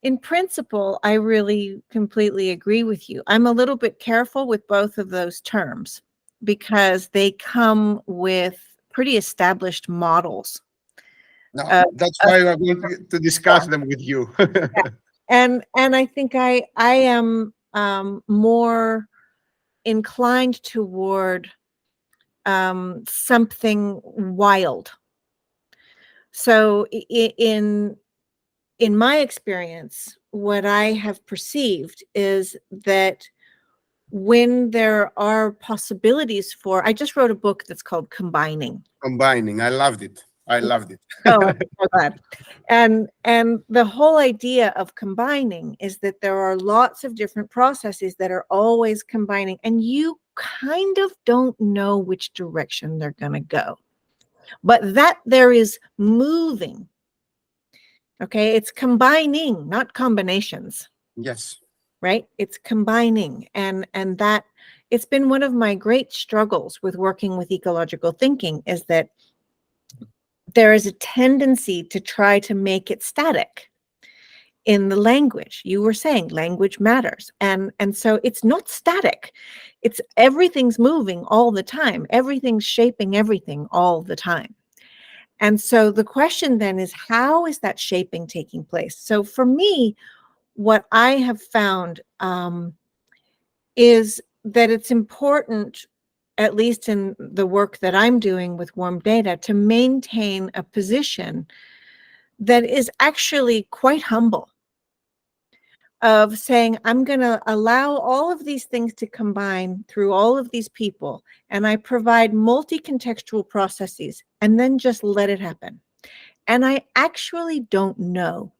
in principle, I really completely agree with you. I'm a little bit careful with both of those terms because they come with pretty established models. No, that's why we're going to discuss them with you. And I think I am more inclined toward something wild. So in my experience, what I have perceived is that when there are possibilities for, I just wrote a book that's called Combining. Combining, I loved it. I loved it. Oh, I'm so glad. And the whole idea of combining is that there are lots of different processes that are always combining, and you kind of don't know which direction they're going to go. But that there is moving. Okay, it's combining, not combinations. Yes. Right? It's combining. And that it's been one of my great struggles with working with ecological thinking is that there is a tendency to try to make it static in the language. You were saying language matters. And so it's not static. It's everything's moving all the time. Everything's shaping everything all the time. And so the question then is, how is that shaping taking place? So for me, what I have found is that it's important, at least in the work that I'm doing with warm data, to maintain a position that is actually quite humble, of saying, I'm going to allow all of these things to combine through all of these people, and I provide multi-contextual processes, and then just let it happen. And I actually don't know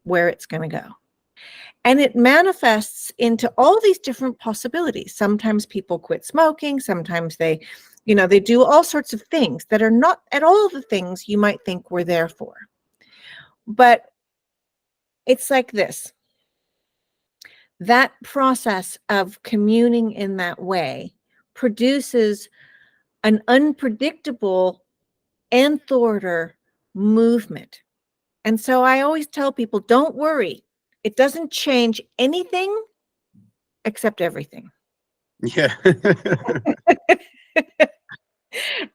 where it's going to go. And it manifests into all these different possibilities. Sometimes people quit smoking. Sometimes they do all sorts of things that are not at all the things you might think we're there for. But it's like this. That process of communing in that way produces an unpredictable nth order movement. And so I always tell people, don't worry. It doesn't change anything except everything. Yeah.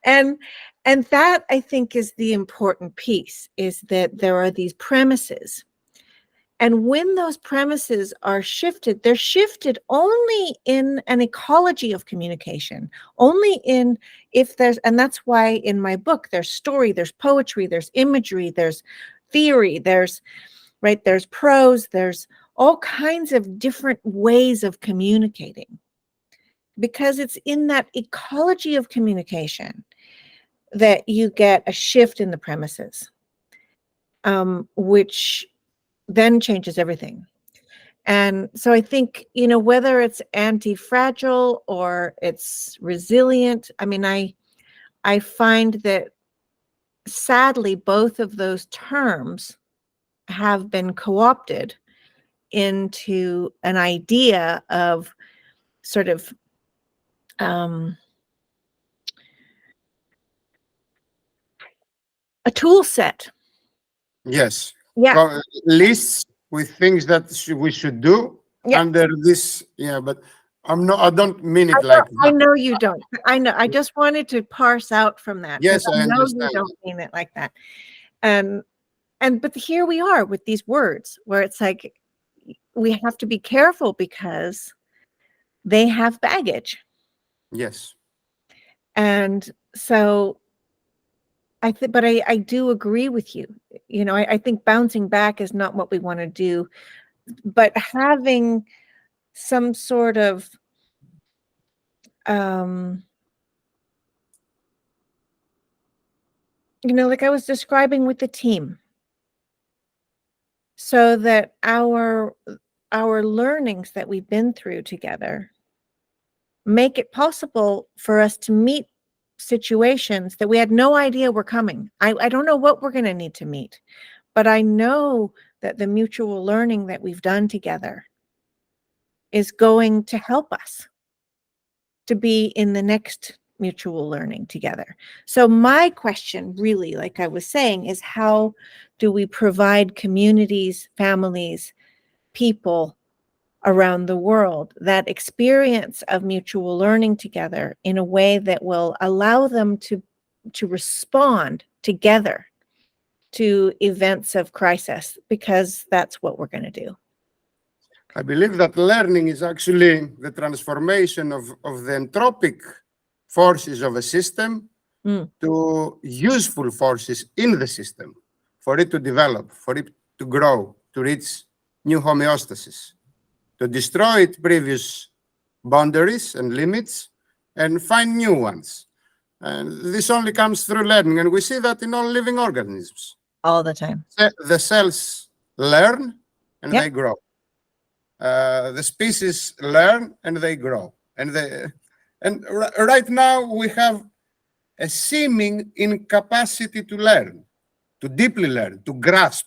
And that, I think, is the important piece, is that there are these premises. And when those premises are shifted, they're shifted only in an ecology of communication, only in if there's, and that's why in my book, there's story, there's poetry, there's imagery, there's theory, there's prose, there's all kinds of different ways of communicating, because it's in that ecology of communication that you get a shift in the premises, which then changes everything. And so I think, whether it's anti-fragile or it's resilient, I mean, I find that sadly, both of those terms have been co-opted into an idea of sort of a tool set. Yes. Yeah. Lists with things that we should do Yeah. under this. Yeah, but I don't mean it I like I that. know you don't. I know. I just wanted to parse out from that because Yes, I I know you understand. don't mean it like that. And but here we are with these words where it's like we have to be careful because they have baggage. Yes. And so but I do agree with you. You know, I think bouncing back is not what we want to do, but having some sort of you know, like I was describing with the team, so that our learnings that we've been through together make it possible for us to meet situations that we had no idea were coming. I don't know what we're going to need to meet, but I know that the mutual learning that we've done together is going to help us to be in the next mutual learning together. So my question really, like I was saying, is how do we provide communities, families, people around the world that experience of mutual learning together in a way that will allow them to respond together to events of crisis, because that's what we're going to do. I believe that learning is actually the transformation of the entropic forces of a system to useful forces in the system, for it to develop, for it to grow, to reach new homeostasis, to destroy its previous boundaries and limits and find new ones. And this only comes through learning, and we see that in all living organisms. All the time. The cells learn and Yep. they grow. The species learn and they grow. Right now we have a seeming incapacity to learn, to deeply learn, to grasp,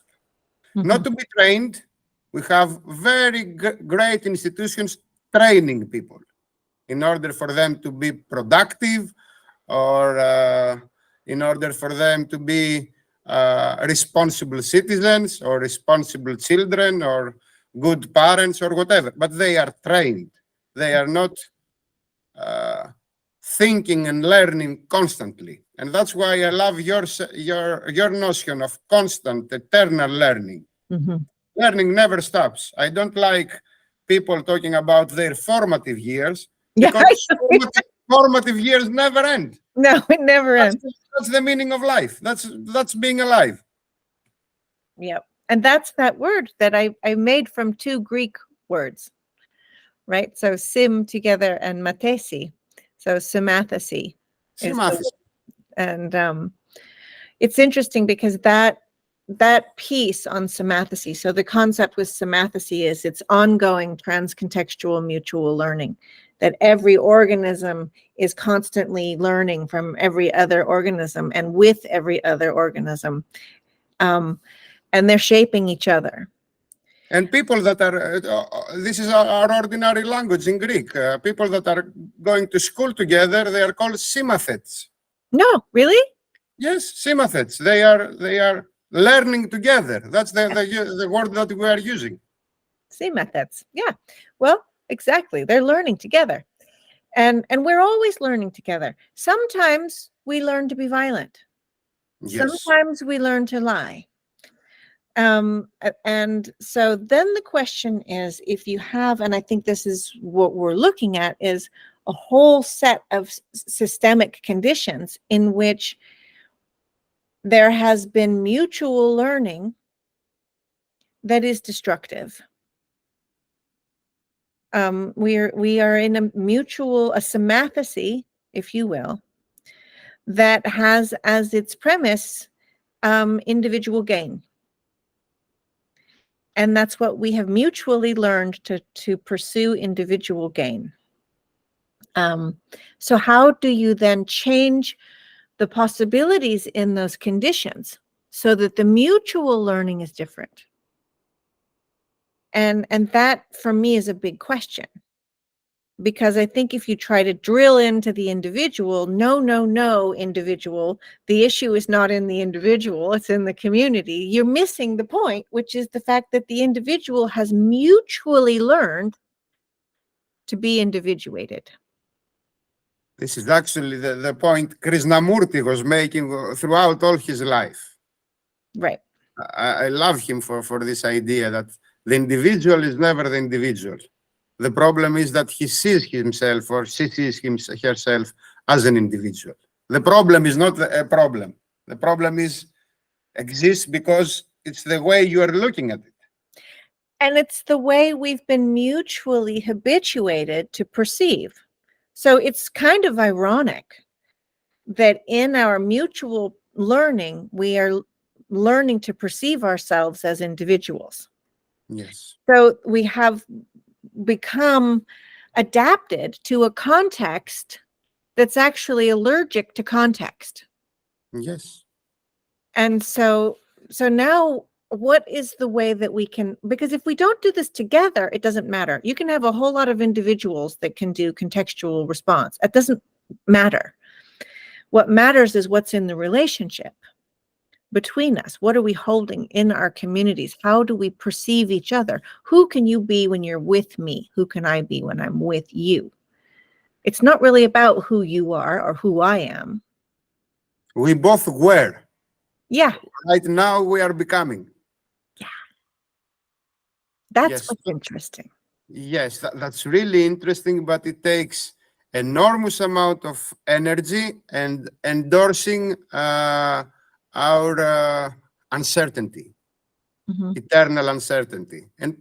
not to be trained. We have very great institutions training people in order for them to be productive, or in order for them to be responsible citizens or responsible children or good parents or whatever. But they are trained. They are not thinking and learning constantly. And that's why I love your notion of constant, eternal learning. Learning never stops. I don't like people talking about their formative years, because formative years never end. No, it never ends. That's the meaning of life. That's being alive. Yep. And that's that word that I made from two Greek words, right? So sim together and matesi. So symathesy. And it's interesting because that piece on symathesy, so the concept with symathesy is it's ongoing transcontextual mutual learning, that every organism is constantly learning from every other organism and with every other organism. And they're shaping each other. And people that are, this is our ordinary language in Greek, people that are going to school together, they are called symathets. No, really? Yes, symathets. They are learning together. That's the word that we are using. Symathets. Yeah. Well, exactly. They're learning together. And we're always learning together. Sometimes we learn to be violent. Yes. Sometimes we learn to lie. And so then the question is, if you have, and I think this is what we're looking at, is a whole set of systemic conditions in which there has been mutual learning that is destructive. We are in a symathesy, if you will, that has as its premise individual gain. And that's what we have mutually learned, to pursue individual gain. So how do you then change the possibilities in those conditions so that the mutual learning is different? And that for me is a big question. because I think if you try to drill into the individual, no, individual, the issue is not in the individual, it's in the community, you're missing the point, which is the fact that the individual has mutually learned to be individuated. This is actually the point Krishnamurti was making throughout all his life. Right. I love him for this idea that the individual is never the individual. The problem is that he sees himself or she sees herself as an individual. The problem is not a problem. The problem exists because it's the way you are looking at it. And it's the way we've been mutually habituated to perceive. So it's kind of ironic that in our mutual learning, we are learning to perceive ourselves as individuals. Yes. So we have become adapted to a context that's actually allergic to context. Yes. And so now what is the way that we can, because if we don't do this together, it doesn't matter. You can have a whole lot of individuals that can do contextual response. It doesn't matter. What matters is what's in the relationship between us. What are we holding in our communities? How do we perceive each other? Who can you be when you're with me? Who can I be when I'm with you? It's not really about who you are or who I am. We both were. Yeah. Right now we are becoming. Yeah. That's yes. what's interesting. Yes, that's really interesting, but it takes enormous amount of energy and endorsing our uncertainty, eternal uncertainty. And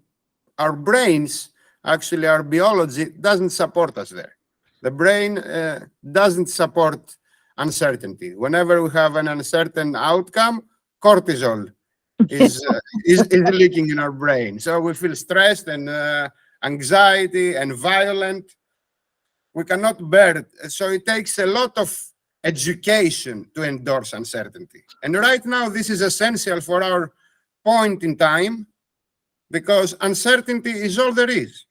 our brains, actually our biology doesn't support us there. The brain doesn't support uncertainty. Whenever we have an uncertain outcome, cortisol is leaking in our brain. So we feel stressed and anxiety and violent. We cannot bear it. So it takes a lot of education to endorse uncertainty. And right now, this is essential for our point in time, because uncertainty is all there is.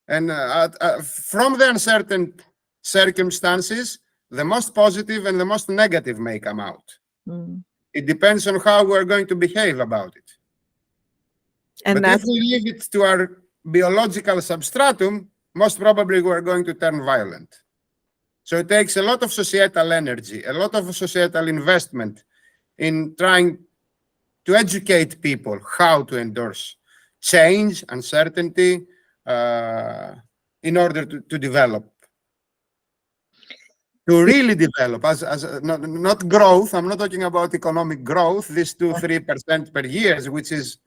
And from the uncertain circumstances, the most positive and the most negative may come out. It depends on how we're going to behave about it. And but if we leave it to our biological substratum, most probably we're going to turn violent. So it takes a lot of societal energy, a lot of societal investment in trying to educate people how to endorse change, uncertainty, in order to develop. To really develop, not growth. I'm not talking about economic growth, this 2-3% per year, which is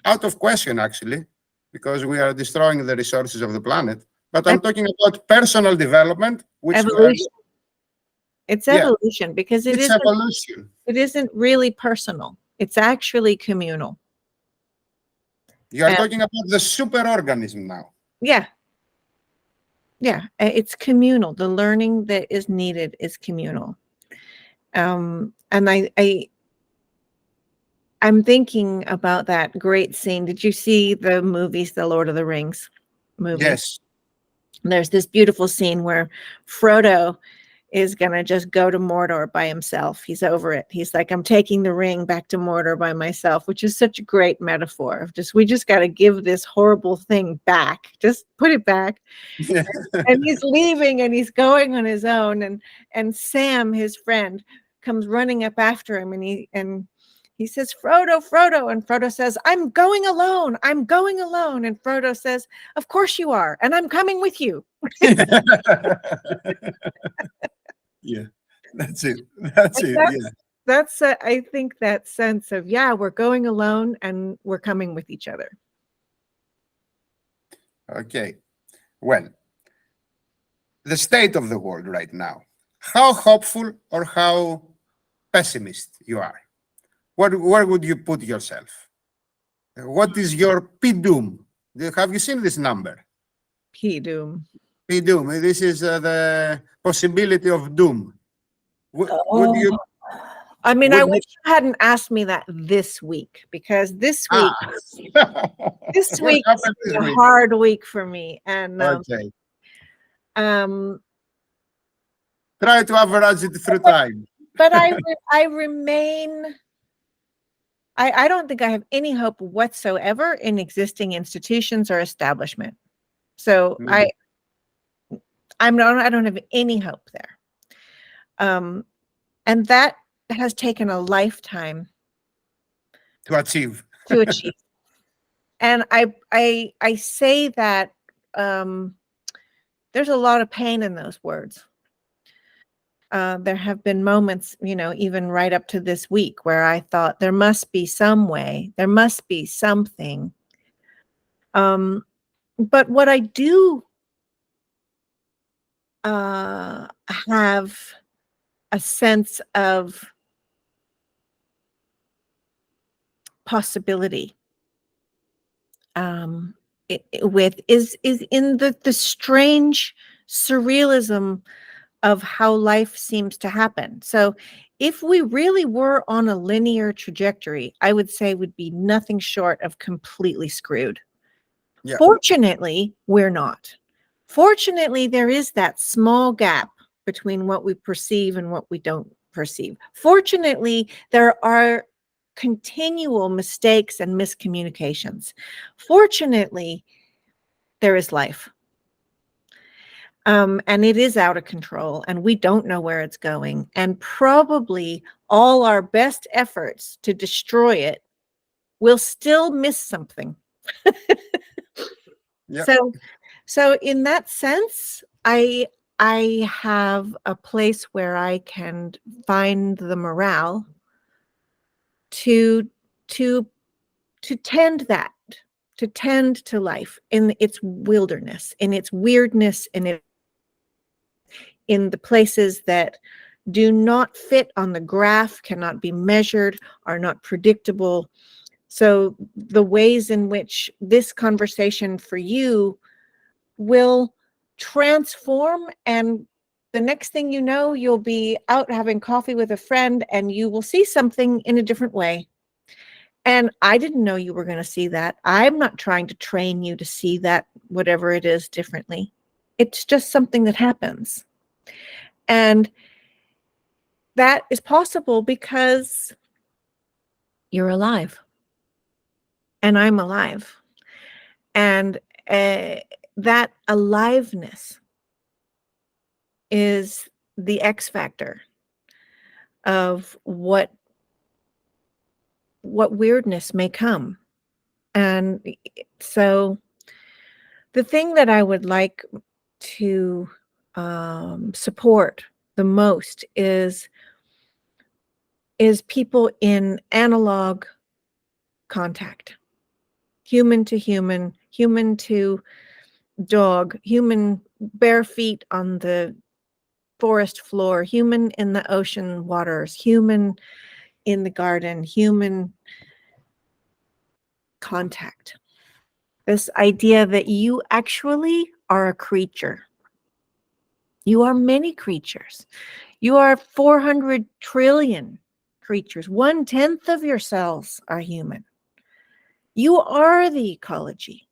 out of question, actually, because we are destroying the resources of the planet. But I'm talking about personal development, which evolution. It's evolution, because it's evolution. It isn't really personal. It's actually communal. You are talking about the superorganism now. Yeah. Yeah, it's communal. The learning that is needed is communal. And I'm thinking about that great scene. Did you see the movies, the Lord of the Rings movies? Yes. There's this beautiful scene where Frodo is going to just go to Mordor by himself. He's over it. He's like, I'm taking the ring back to Mordor by myself, which is such a great metaphor of we just got to give this horrible thing back. Just put it back. And he's leaving and he's going on his own. And Sam, his friend, comes running up after him and he says, Frodo, Frodo. And Frodo says, I'm going alone. I'm going alone. And Frodo says, of course you are. And I'm coming with you. Yeah, that's it. That's it. Yeah. That's I think that sense of, we're going alone and we're coming with each other. Okay. Well, the state of the world right now, how hopeful or how pessimist you are? Where would you put yourself? What is your P-doom? Have you seen this number? P-doom. P-doom. This is the possibility of doom. Would you I mean, I Would wish you hadn't asked me that this week, because this week, What happened is this a week? hard week for me, and Okay. um, Try to average it through time. but I remain. I don't think I have any hope whatsoever in existing institutions or establishment. So Mhm. I don't have any hope there. And that has taken a lifetime To achieve. to achieve. And I say that there's a lot of pain in those words. There have been moments, even right up to this week, where I thought there must be some way, there must be something. But what I do have a sense of possibility with is in the strange surrealism of how life seems to happen. So if we really were on a linear trajectory, I would say would be nothing short of completely screwed. Yeah. Fortunately, we're not. Fortunately, there is that small gap between what we perceive and what we don't perceive. Fortunately, there are continual mistakes and miscommunications. Fortunately, there is life. And it is out of control, and we don't know where it's going. And probably all our best efforts to destroy it will still miss something. Yeah. So in that sense, I have a place where I can find the morale to tend that, to tend to life in its wilderness, in its weirdness, in the places that do not fit on the graph, cannot be measured, are not predictable. So the ways in which this conversation for you will transform, and the next thing you know, you'll be out having coffee with a friend and you will see something in a different way. And I didn't know you were going to see that. I'm not trying to train you to see that, whatever it is, differently. It's just something that happens. And that is possible because you're alive. And I'm alive. And that aliveness is the X factor of what weirdness may come. And so the thing that I would like to support the most is people in analog contact, human to human, human to dog, human bare feet on the forest floor, human in the ocean waters, human in the garden, human contact. This idea that you actually are a creature. You are many creatures. You are 400 trillion creatures. 1/10 of your cells are human. You are the ecology.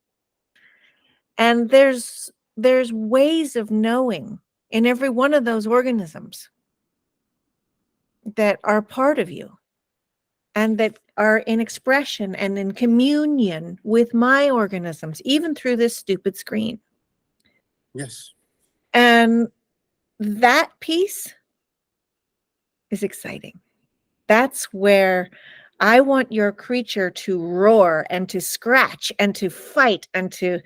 And there's ways of knowing in every one of those organisms that are part of you and that are in expression and in communion with my organisms, even through this stupid screen. Yes. And that piece is exciting. That's where I want your creature to roar and to scratch and to fight and to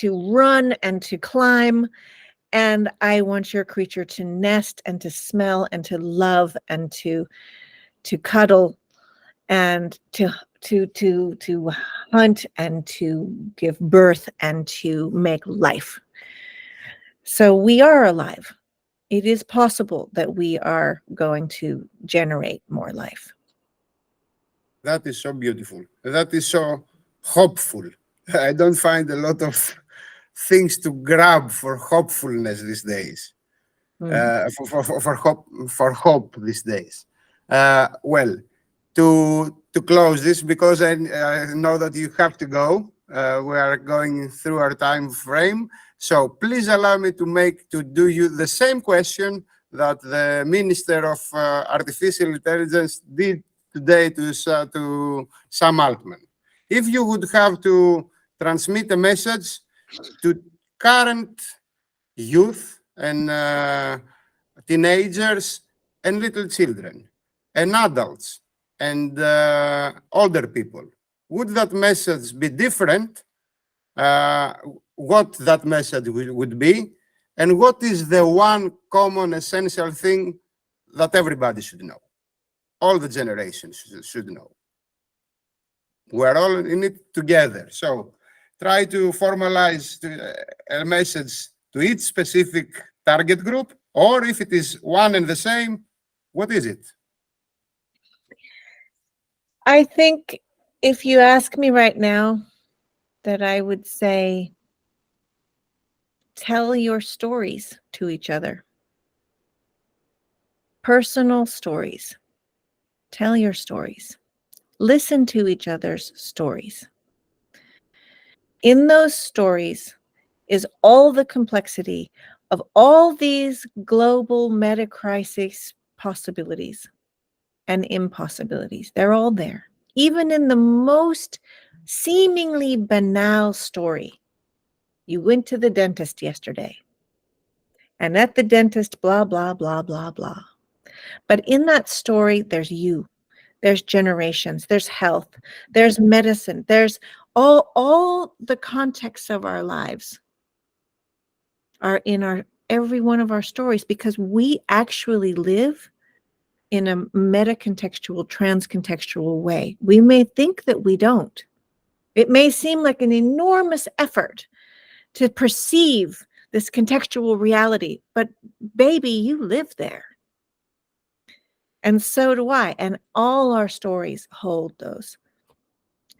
run and to climb. And I want your creature to nest and to smell and to love and to cuddle and to hunt and to give birth and to make life. So we are alive. It is possible that we are going to generate more life. That is so beautiful. That is so hopeful. I don't find a lot of things to grab for hopefulness these days. For hope these days. Well, to close this, because I know that you have to go. We are going through our time frame, so please allow me to do you the same question that the Minister of Artificial Intelligence did today to Sam Altman. If you would have to transmit a message to current youth and teenagers and little children and adults and older people, would that message be different? What that message would be, and what is the one common essential thing that everybody should know? All the generations should know. We're all in it together. So try to formalize a message to each specific target group, or if it is one and the same, what is it? I think if you ask me right now, that I would say, tell your stories to each other. Personal stories. Tell your stories. Listen to each other's stories. In those stories is all the complexity of all these global meta-crisis possibilities and impossibilities. They're all there. Even in the most seemingly banal story. You went to the dentist yesterday. And at the dentist, blah, blah, blah, blah, blah. But in that story, there's you. There's generations. There's health. There's medicine. There's all the contexts of our lives are in every one of our stories, because we actually live in a meta-contextual, trans-contextual way. We may think that we don't. It may seem like an enormous effort to perceive this contextual reality, but baby, you live there. And so do I. And all our stories hold those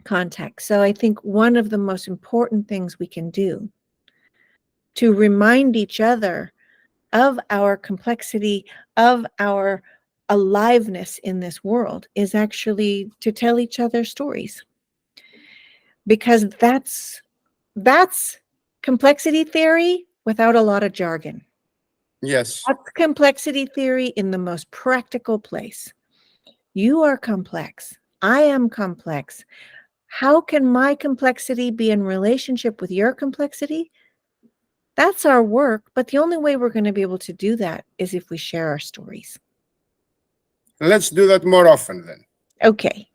contexts. So I think one of the most important things we can do to remind each other of our complexity, of our aliveness in this world, is actually to tell each other stories. Because that's complexity theory without a lot of jargon. Yes. That's complexity theory in the most practical place. You are complex. I am complex. How can my complexity be in relationship with your complexity? That's our work, but the only way we're going to be able to do that is if we share our stories. Let's do that more often then. Okay.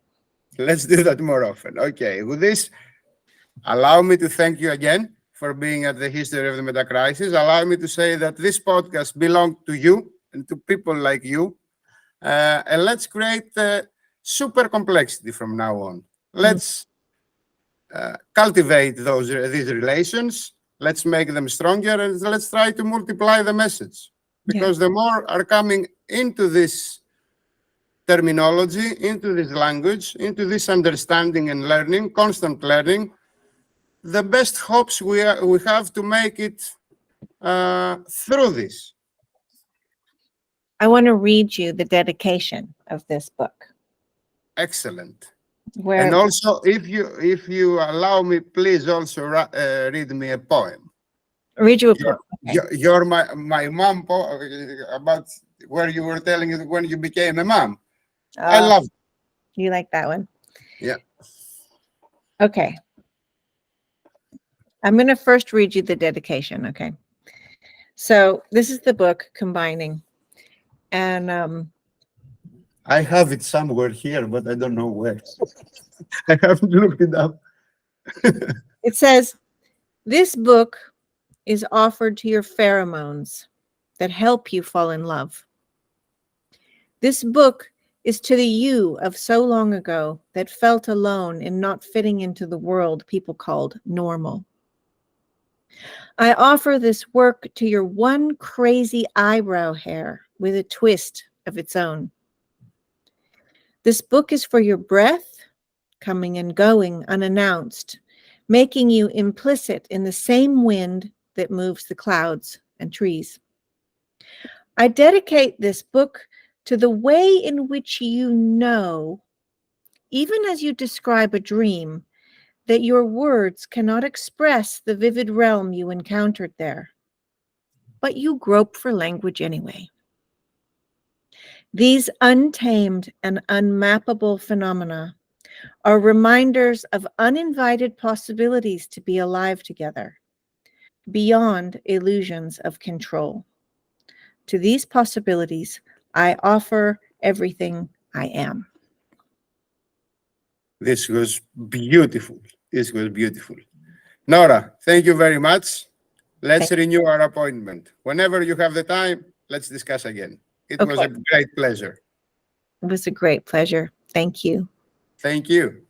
Let's do that more often. Okay. With this, allow me to thank you again for being at the History of the Metacrisis. Allow me to say that this podcast belongs to you and to people like you. And let's create super complexity from now on. Let's cultivate these relations. Let's make them stronger, and let's try to multiply the message. Because the more are coming into this terminology, into this language, into this understanding and learning, constant learning, the best hopes we have to make it through this. I want to read you the dedication of this book. Excellent. Where, and also, if you allow me, please also read me a poem. Read you a poem. Okay. You're my mom about where you were telling it when you became a mom. I love it. You like that one? Yeah. Okay. I'm going to first read you the dedication, okay? So this is the book combining, and I have it somewhere here, but I don't know where. I haven't looked it up. It says, this book is offered to your pheromones that help you fall in love. This book is to the you of so long ago that felt alone in not fitting into the world people called normal. I offer this work to your one crazy eyebrow hair with a twist of its own. This book is for your breath, coming and going unannounced, making you implicit in the same wind that moves the clouds and trees. I dedicate this book to the way in which you know, even as you describe a dream, that your words cannot express the vivid realm you encountered there. But you grope for language anyway. These untamed and unmappable phenomena are reminders of uninvited possibilities to be alive together, beyond illusions of control. To these possibilities, I offer everything I am. This was beautiful. This was beautiful. Nora, thank you very much. Let's renew our appointment. Whenever you have the time, let's discuss again. It was a great pleasure. It was a great pleasure. Thank you. Thank you.